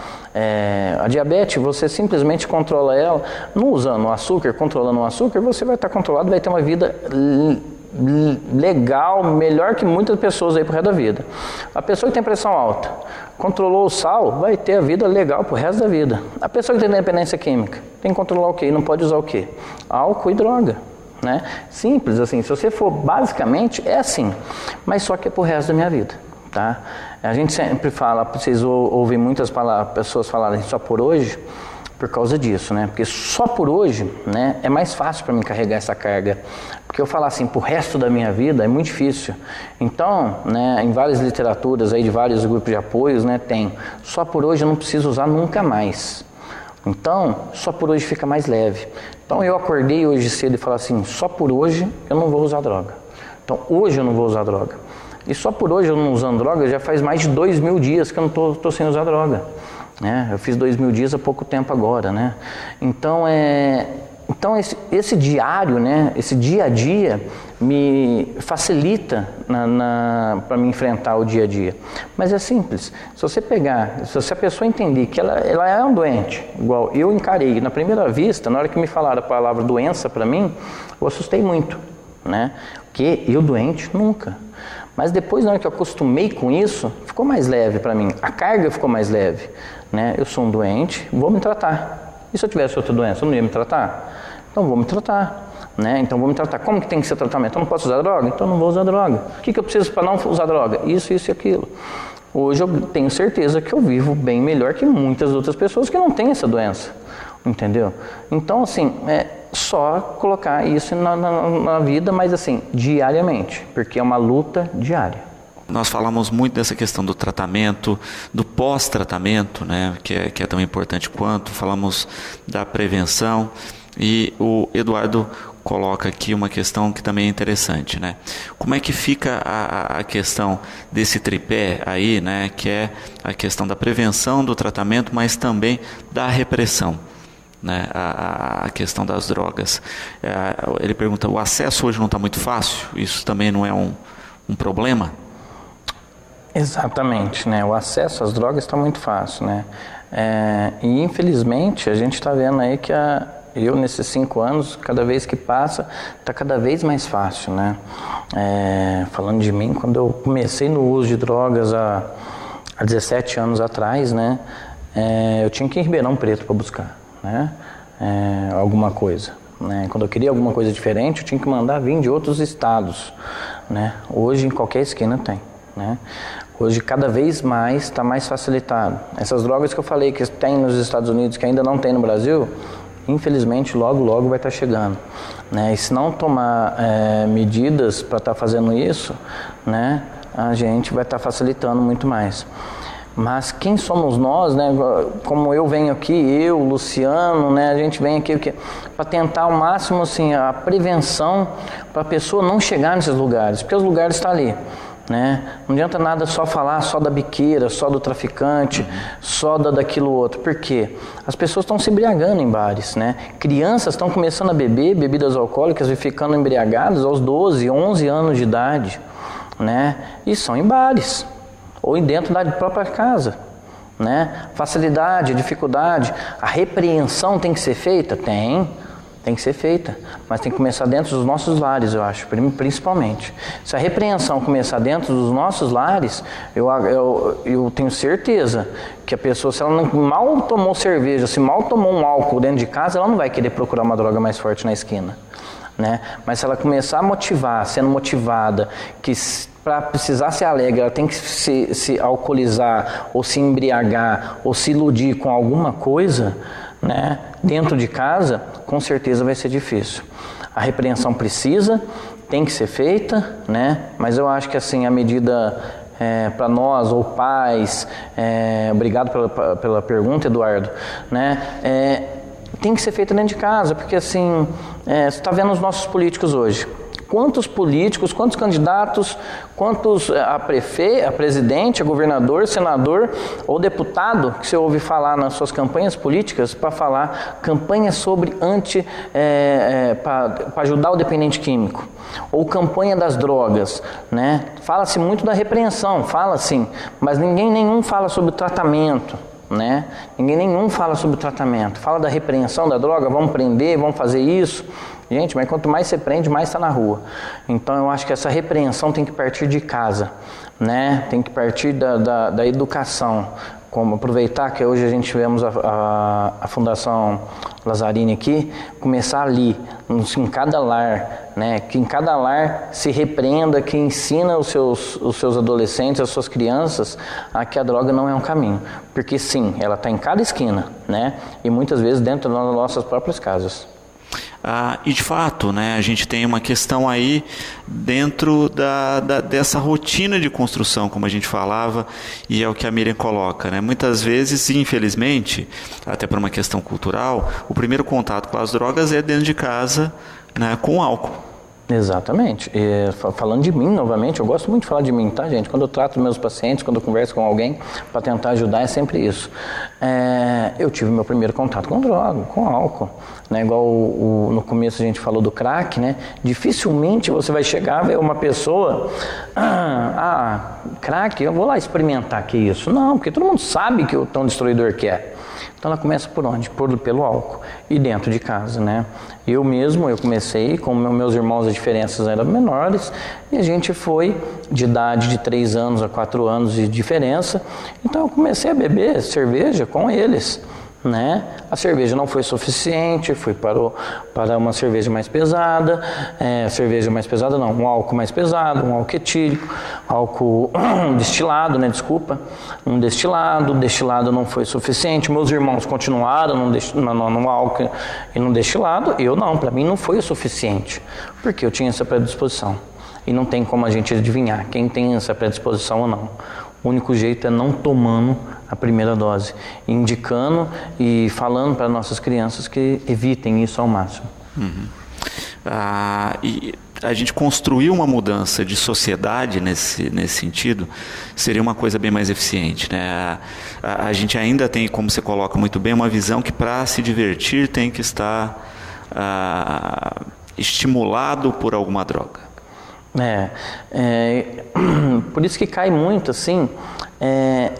Speaker 4: a diabetes, você simplesmente controla ela, não usando o açúcar, controlando o açúcar, você vai estar controlado, vai ter uma vida legal, melhor que muitas pessoas aí pro resto da vida. A pessoa que tem pressão alta, controlou o sal, vai ter a vida legal pro resto da vida. A pessoa que tem dependência química, tem que controlar o quê? Não pode usar o quê? Álcool e droga, né? Simples assim, se você for basicamente, é assim, mas só que é pro resto da minha vida, tá? A gente sempre fala, vocês ouvem muitas pessoas falarem só por hoje, por causa disso, né? Porque só por hoje, né, é mais fácil para mim carregar essa carga. Porque eu falar assim, pro resto da minha vida é muito difícil. Então, né, em várias literaturas aí de vários grupos de apoios, né, tem só por hoje eu não preciso usar nunca mais. Então, só por hoje fica mais leve. Então, eu acordei hoje cedo e falei assim, só por hoje eu não vou usar droga. Então, hoje eu não vou usar droga. E só por hoje eu não usando droga, já faz mais de 2.000 dias que eu não tô sem usar droga. Eu fiz 2.000 dias há pouco tempo agora, né? Então, esse diário, né? Esse dia a dia me facilita para me enfrentar o dia a dia. Mas é simples. Se a pessoa entender que ela é um doente, igual eu encarei na primeira vista, na hora que me falaram a palavra doença para mim, eu assustei muito, né? Porque eu doente nunca. Mas depois, na hora que eu acostumei com isso, ficou mais leve para mim. A carga ficou mais leve, né? Eu sou um doente, vou me tratar. E se eu tivesse outra doença, eu não ia me tratar? Então vou me tratar, né? Então vou me tratar. Como que tem que ser tratamento? Eu não posso usar droga? Então não vou usar droga. O que eu preciso para não usar droga? Isso e aquilo. Hoje eu tenho certeza que eu vivo bem melhor que muitas outras pessoas que não têm essa doença. Entendeu? Então, assim, é só colocar isso na vida, mas assim, diariamente, porque é uma luta diária.
Speaker 1: Nós falamos muito dessa questão do tratamento, do pós-tratamento, né, que é tão importante quanto, falamos da prevenção, e o Eduardo coloca aqui uma questão que também é interessante, né? Como é que fica a questão desse tripé aí, né, que é a questão da prevenção, do tratamento, mas também da repressão, né, a questão das drogas. Ele pergunta, o acesso hoje não está muito fácil? Isso também não é um problema?
Speaker 4: Exatamente, né? O acesso às drogas está muito fácil, né? E infelizmente a gente está vendo aí que eu nesses 5 anos, cada vez que passa, está cada vez mais fácil, né? Falando de mim, quando eu comecei no uso de drogas há 17 anos atrás, né? Eu tinha que ir em Ribeirão Preto para buscar, né? Alguma coisa, né? Quando eu queria alguma coisa diferente, eu tinha que mandar vir de outros estados, né? Hoje em qualquer esquina tem, né? Hoje cada vez mais está mais facilitado. Essas drogas que eu falei que tem nos Estados Unidos, que ainda não tem no Brasil, infelizmente logo vai estar chegando, né? E se não tomar medidas para estar fazendo isso, né, a gente vai estar facilitando muito mais. Mas quem somos nós, né? Como eu venho aqui, eu, Luciano, né? A gente vem aqui para tentar ao máximo assim, a prevenção para a pessoa não chegar nesses lugares, porque os lugares estão ali, né? Não adianta nada só falar só da biqueira, só do traficante, só daquilo outro. Por quê? As pessoas estão se embriagando em bares, né? Crianças estão começando a beber bebidas alcoólicas e ficando embriagadas aos 12, 11 anos de idade, né? E são em bares ou dentro da própria casa, né? Facilidade, dificuldade, a repreensão tem que ser feita? Tem, Tem que ser feita, mas tem que começar dentro dos nossos lares, eu acho, principalmente. Se a repreensão começar dentro dos nossos lares, eu tenho certeza que a pessoa, se ela não mal tomou cerveja, se mal tomou um álcool dentro de casa, ela não vai querer procurar uma droga mais forte na esquina, né? Mas se ela começar a motivar, sendo motivada, que para precisar ser alegre, ela tem que se alcoolizar, ou se embriagar, ou se iludir com alguma coisa, né, dentro de casa, com certeza vai ser difícil. A repreensão tem que ser feita, né, mas eu acho que assim, a medida para nós, ou pais, obrigado pela pergunta, Eduardo, né, tem que ser feita dentro de casa, porque assim, você está vendo os nossos políticos hoje. Quantos políticos, quantos candidatos, quantos a presidente, a governador, senador ou deputado que você ouve falar nas suas campanhas políticas para falar campanha sobre para ajudar o dependente químico, ou campanha das drogas, né? Fala-se muito da repreensão, fala sim, mas ninguém nenhum fala sobre o tratamento, né? Ninguém nenhum fala sobre o tratamento, fala da repreensão da droga, vamos prender, vamos fazer isso. Gente, mas quanto mais você prende, mais está na rua. Então eu acho que essa repreensão tem que partir de casa, né? Tem que partir da educação. Como aproveitar que hoje a gente tivemos a Fundação Lazzarini aqui, começar ali, em cada lar, né? Que em cada lar se repreenda, que ensina os seus adolescentes, as suas crianças, a que a droga não é um caminho. Porque sim, ela está em cada esquina, né? E muitas vezes dentro das nossas próprias casas.
Speaker 1: E de fato, né, a gente tem uma questão aí dentro dessa rotina de construção, como a gente falava, e é o que a Miriam coloca, né? Muitas vezes, infelizmente, até por uma questão cultural, o primeiro contato com as drogas é dentro de casa, né, com o álcool.
Speaker 4: Exatamente. Falando de mim novamente, eu gosto muito de falar de mim, tá, gente? Quando eu trato meus pacientes, quando eu converso com alguém para tentar ajudar, é sempre isso. Eu tive meu primeiro contato com droga, com álcool, né? Igual no começo a gente falou do crack, né? Dificilmente você vai chegar a ver uma pessoa, crack, eu vou lá experimentar que isso. Não, porque todo mundo sabe que o tão destruidor que é. Então ela começa por onde? Pelo álcool e dentro de casa, né? Eu comecei, com meus irmãos as diferenças eram menores, e a gente foi de idade de 3 anos a 4 anos de diferença, então eu comecei a beber cerveja com eles, né? A cerveja não foi suficiente, fui para uma cerveja mais pesada, um álcool mais pesado, um álcool etílico, álcool destilado, né? O destilado não foi suficiente, meus irmãos continuaram no álcool e no destilado, eu não, para mim não foi o suficiente, porque eu tinha essa predisposição, e não tem como a gente adivinhar quem tem essa predisposição ou não. O único jeito é não tomando a primeira dose, indicando e falando para nossas crianças que evitem isso ao máximo.
Speaker 1: Uhum. E a gente construir uma mudança de sociedade nesse sentido seria uma coisa bem mais eficiente, né? A gente ainda tem, como você coloca muito bem, uma visão que para se divertir tem que estar estimulado por alguma droga.
Speaker 4: Por isso que cai muito assim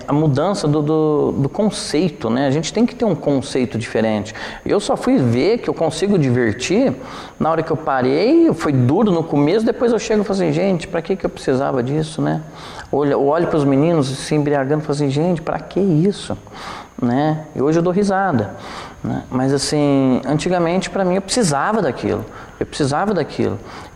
Speaker 4: a mudança do conceito, né? A gente tem que ter um conceito diferente. Eu só fui ver que eu consigo divertir na hora que eu parei, foi duro no começo, depois eu chego e falo assim, gente, para que eu precisava disso, né? Eu olho para os meninos se embriagando e falo assim, gente, para que isso? Né? E hoje eu dou risada, né? Mas assim, antigamente para mim eu precisava daquilo,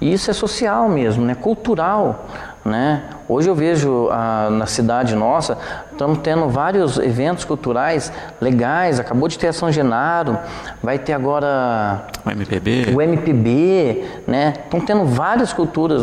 Speaker 4: e isso é social mesmo, né? Cultural, né? Hoje eu vejo na cidade nossa, estamos tendo vários eventos culturais legais, acabou de ter a São Genaro, vai ter agora
Speaker 1: o
Speaker 4: MPB, né? Estão tendo várias culturas,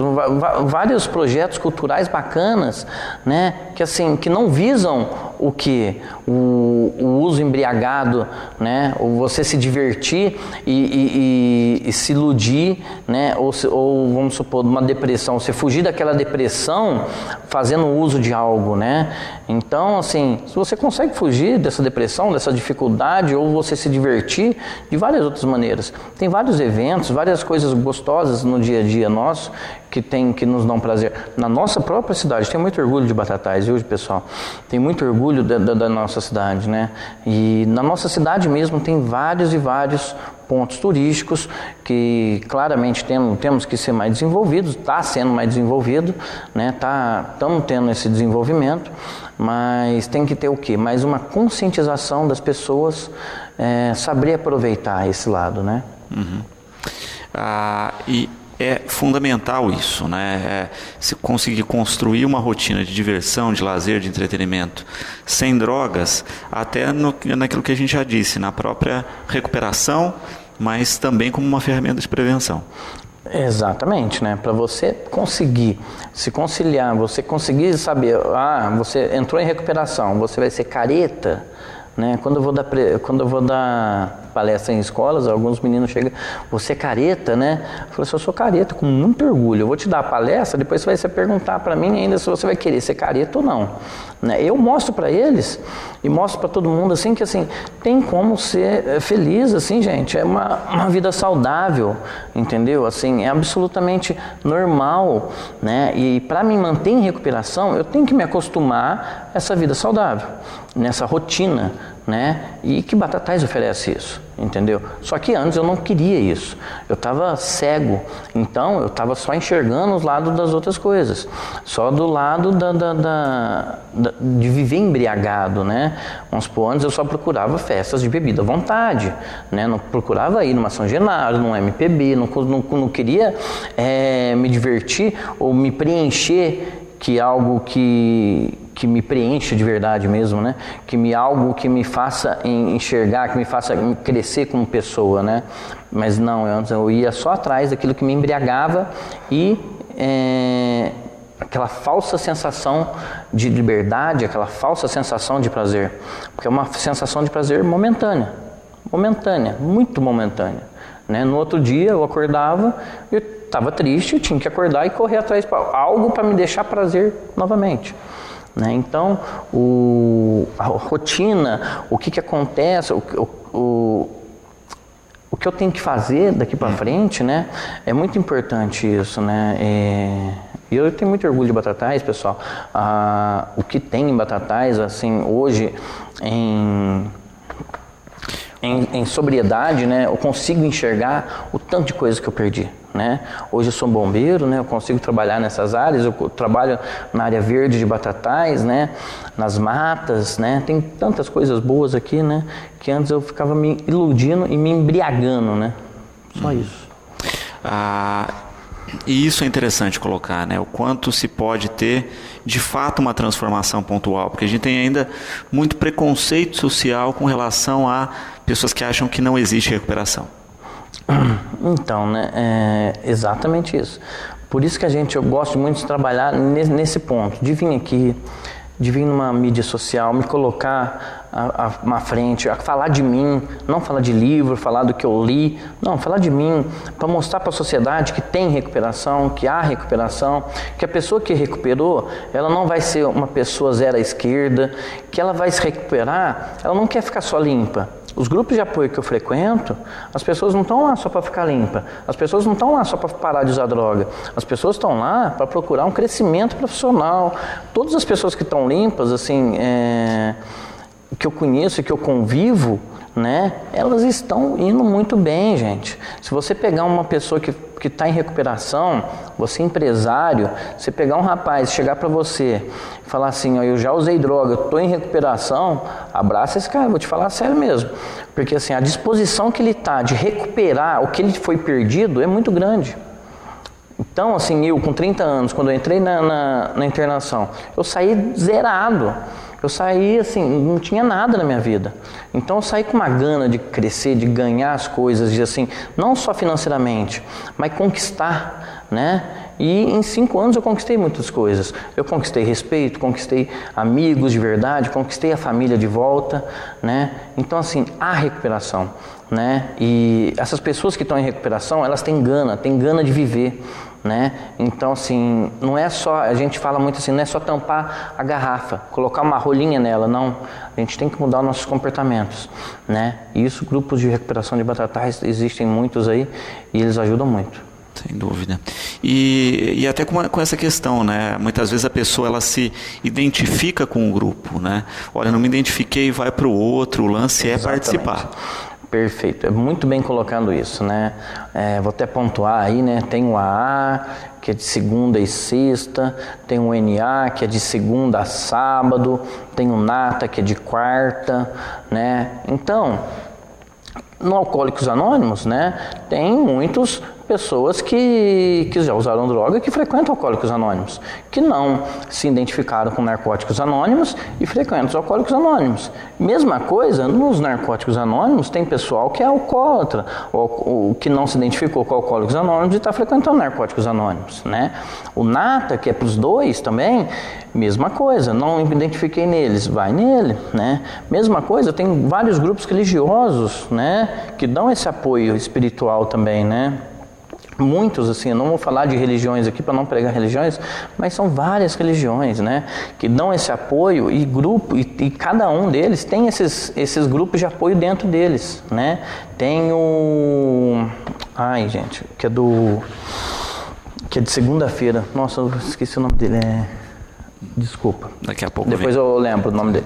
Speaker 4: vários projetos culturais bacanas, né? Que assim, que não visam o uso embriagado, né? Ou você se divertir e se iludir, né? Ou vamos supor, uma depressão, você fugir daquela depressão fazendo uso de algo, né? Então, assim, se você consegue fugir dessa depressão, dessa dificuldade, ou você se divertir de várias outras maneiras. Tem vários eventos, várias coisas gostosas no dia a dia nosso que nos dão prazer. Na nossa própria cidade, tem muito orgulho de Batatais, viu, pessoal? Tem muito orgulho da nossa cidade, né? E na nossa cidade mesmo tem vários e vários pontos turísticos que claramente temos que ser mais desenvolvidos, está sendo mais desenvolvido, né? Estamos tendo esse desenvolvimento, mas tem que ter o quê? Mais uma conscientização das pessoas, saber aproveitar esse lado, né?
Speaker 1: Uhum. E é fundamental isso, né? Se conseguir construir uma rotina de diversão, de lazer, de entretenimento, sem drogas, até naquilo que a gente já disse, na própria recuperação, mas também como uma ferramenta de prevenção.
Speaker 4: Exatamente, né? Para você conseguir se conciliar, você conseguir saber, você entrou em recuperação, você vai ser careta, né? Quando eu vou dar palestra em escolas, alguns meninos chegam, você é careta, né? Eu falo assim, eu sou careta, com muito orgulho. Eu vou te dar a palestra, depois você vai perguntar para mim ainda se você vai querer ser careta ou não. Né? Eu mostro para eles e mostro para todo mundo assim que assim tem como ser feliz, assim, gente. É uma vida saudável, entendeu? Assim, é absolutamente normal, né? E para me manter em recuperação, eu tenho que me acostumar a essa vida saudável, nessa rotina, né? E que Batatais oferece isso, entendeu? Só que antes eu não queria isso, eu estava cego, então eu estava só enxergando os lados das outras coisas, só do lado de viver embriagado, né? Vamos supor, antes eu só procurava festas de bebida à vontade, né? Não procurava ir numa São Genaro, num MPB, não queria me divertir ou me preencher, que algo que me preenche de verdade mesmo, né? Algo que me faça enxergar, que me faça crescer como pessoa, né? Mas não, antes eu ia só atrás daquilo que me embriagava e aquela falsa sensação de liberdade, aquela falsa sensação de prazer, porque é uma sensação de prazer momentânea, muito momentânea, né? No outro dia eu acordava e estava triste, eu tinha que acordar e correr atrás de algo para me deixar prazer novamente. Né? Então, a rotina, o que acontece, o que eu tenho que fazer daqui para frente, né? É muito importante isso, né? E eu tenho muito orgulho de Batatais, pessoal. O que tem em Batatais, assim, hoje, em sobriedade, né? Eu consigo enxergar o tanto de coisa que eu perdi. Né? Hoje eu sou bombeiro, né? Eu consigo trabalhar nessas áreas, eu trabalho na área verde de Batatais, né? Nas matas, né? Tem tantas coisas boas aqui, né? Que antes eu ficava me iludindo e me embriagando, né? Só isso.
Speaker 1: E isso é interessante colocar, né? O quanto se pode ter de fato uma transformação pontual, porque a gente tem ainda muito preconceito social com relação a pessoas que acham que não existe recuperação.
Speaker 4: Então, né, é exatamente isso. Por isso que eu gosto muito de trabalhar nesse ponto, de vir aqui, de vir numa mídia social, me colocar na frente, a falar de mim, não falar de livro, falar do que eu li, não, falar de mim, para mostrar para a sociedade que tem recuperação, que há recuperação, que a pessoa que recuperou, ela não vai ser uma pessoa zero à esquerda, que ela vai se recuperar, ela não quer ficar só limpa. Os grupos de apoio que eu frequento, as pessoas não estão lá só para ficar limpa, as pessoas não estão lá só para parar de usar droga, as pessoas estão lá para procurar um crescimento profissional. Todas as pessoas que estão limpas, assim, que eu conheço e que eu convivo, né, elas estão indo muito bem, gente. Se você pegar uma pessoa que está em recuperação, você empresário, você pegar um rapaz, chegar para você e falar assim, ó, eu já usei droga, eu estou em recuperação, abraça esse cara, vou te falar sério mesmo. Porque assim, a disposição que ele está de recuperar o que ele foi perdido é muito grande. Então, assim, eu com 30 anos, quando eu entrei na internação, eu saí zerado. Eu saí assim, não tinha nada na minha vida. Então eu saí com uma gana de crescer, de ganhar as coisas, de assim, não só financeiramente, mas conquistar, né? E em 5 anos eu conquistei muitas coisas. Eu conquistei respeito, conquistei amigos de verdade, conquistei a família de volta, né? Então assim, há recuperação, né? E essas pessoas que estão em recuperação, elas têm gana de viver, né? Então, assim, não é só, a gente fala muito assim, não é só tampar a garrafa, colocar uma rolinha nela, não. A gente tem que mudar nossos comportamentos, né? E isso, grupos de recuperação de batatais, existem muitos aí e eles ajudam muito.
Speaker 1: Sem dúvida. E até com essa questão, né? Muitas vezes a pessoa ela se identifica com o grupo, né? Olha, não me identifiquei, vai para o outro, o lance é participar.
Speaker 4: Perfeito, é muito bem colocando isso, né? Vou até pontuar aí, né? Tem o AA, que é de segunda e sexta, tem o NA, que é de segunda a sábado, tem o NATA, que é de quarta, né? Então, no Alcoólicos Anônimos, né? Tem muitas pessoas que já usaram droga e que frequentam Alcoólicos Anônimos, que não se identificaram com Narcóticos Anônimos e frequentam os Alcoólicos Anônimos. Mesma coisa, nos Narcóticos Anônimos tem pessoal que é alcoólatra, ou que não se identificou com Alcoólicos Anônimos e está frequentando Narcóticos Anônimos, né? O NATA, que é para os dois também, mesma coisa, não me identifiquei neles, vai nele, né? Mesma coisa, tem vários grupos religiosos, né, que dão esse apoio espiritual também, né? Muitos, assim, eu não vou falar de religiões aqui para não pregar religiões, mas são várias religiões, né, que dão esse apoio e grupo, e cada um deles tem esses grupos de apoio dentro deles, né. Tem o... Ai, gente, que é de segunda-feira. Nossa, eu esqueci o nome dele. Desculpa.
Speaker 1: Daqui a pouco.
Speaker 4: Depois eu lembro o nome dele.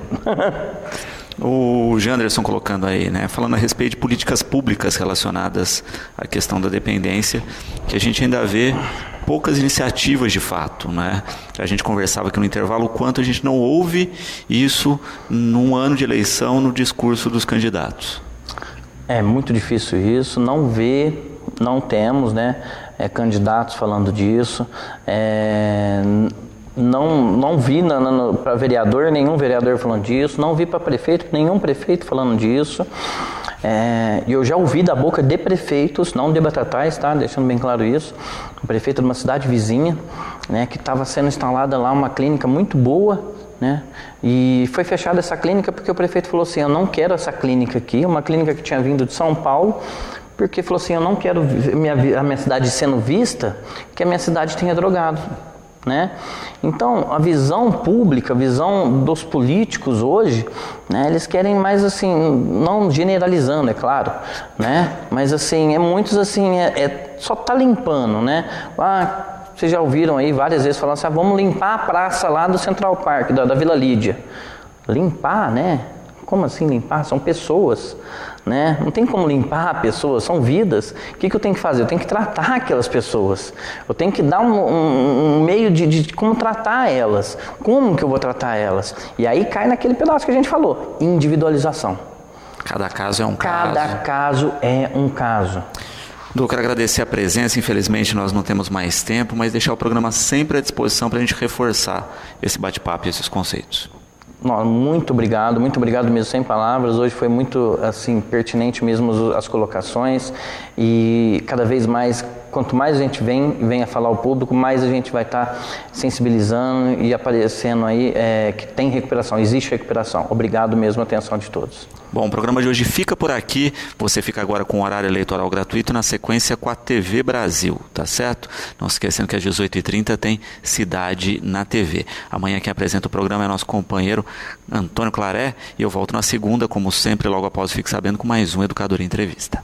Speaker 1: O Janderson colocando aí, né, falando a respeito de políticas públicas relacionadas à questão da dependência, que a gente ainda vê poucas iniciativas de fato, né? A gente conversava aqui no intervalo o quanto a gente não ouve isso num ano de eleição no discurso dos candidatos. É muito difícil isso, não temos, né, candidatos falando disso,
Speaker 4: Não vi para vereador, nenhum vereador falando disso. Não vi para prefeito, nenhum prefeito falando disso. E eu já ouvi da boca de prefeitos, não de Batatais, tá? Deixando bem claro isso. O prefeito de uma cidade vizinha, né, que estava sendo instalada lá uma clínica muito boa, né? E foi fechada essa clínica porque o prefeito falou assim: eu não quero essa clínica aqui, uma clínica que tinha vindo de São Paulo, porque falou assim: eu não quero a minha cidade sendo vista, que a minha cidade tenha drogado. Né? Então, a visão pública, a visão dos políticos hoje, né, eles querem mais assim, não generalizando, é claro, né? Mas assim, muitos assim, só tá limpando, né? Vocês já ouviram aí várias vezes falando assim: vamos limpar a praça lá do Central Park, da Vila Lídia. Limpar, né? Como assim limpar? São pessoas, né? Não tem como limpar pessoas, são vidas. O que eu tenho que fazer? Eu tenho que tratar aquelas pessoas. Eu tenho que dar um meio de como tratar elas. Como que eu vou tratar elas? E aí cai naquele pedaço que a gente falou: individualização. Cada caso é um caso. Cada caso é um caso.
Speaker 1: Eu quero agradecer a presença. Infelizmente nós não temos mais tempo, mas deixar o programa sempre à disposição para a gente reforçar esse bate-papo e esses conceitos.
Speaker 4: Muito obrigado mesmo, sem palavras. Hoje foi muito assim pertinente mesmo as colocações, e cada vez mais, quanto mais a gente vem a falar ao público, mais a gente vai estar sensibilizando e aparecendo aí que tem recuperação, existe recuperação. Obrigado mesmo, atenção de todos.
Speaker 1: Bom, o programa de hoje fica por aqui. Você fica agora com o horário eleitoral gratuito, na sequência com a TV Brasil, tá certo? Não se esquecendo que às 18h30 tem Cidade na TV. Amanhã quem apresenta o programa é nosso companheiro Antônio Claré, e eu volto na segunda, como sempre, logo após Fique Sabendo, com mais um Educador em Entrevista.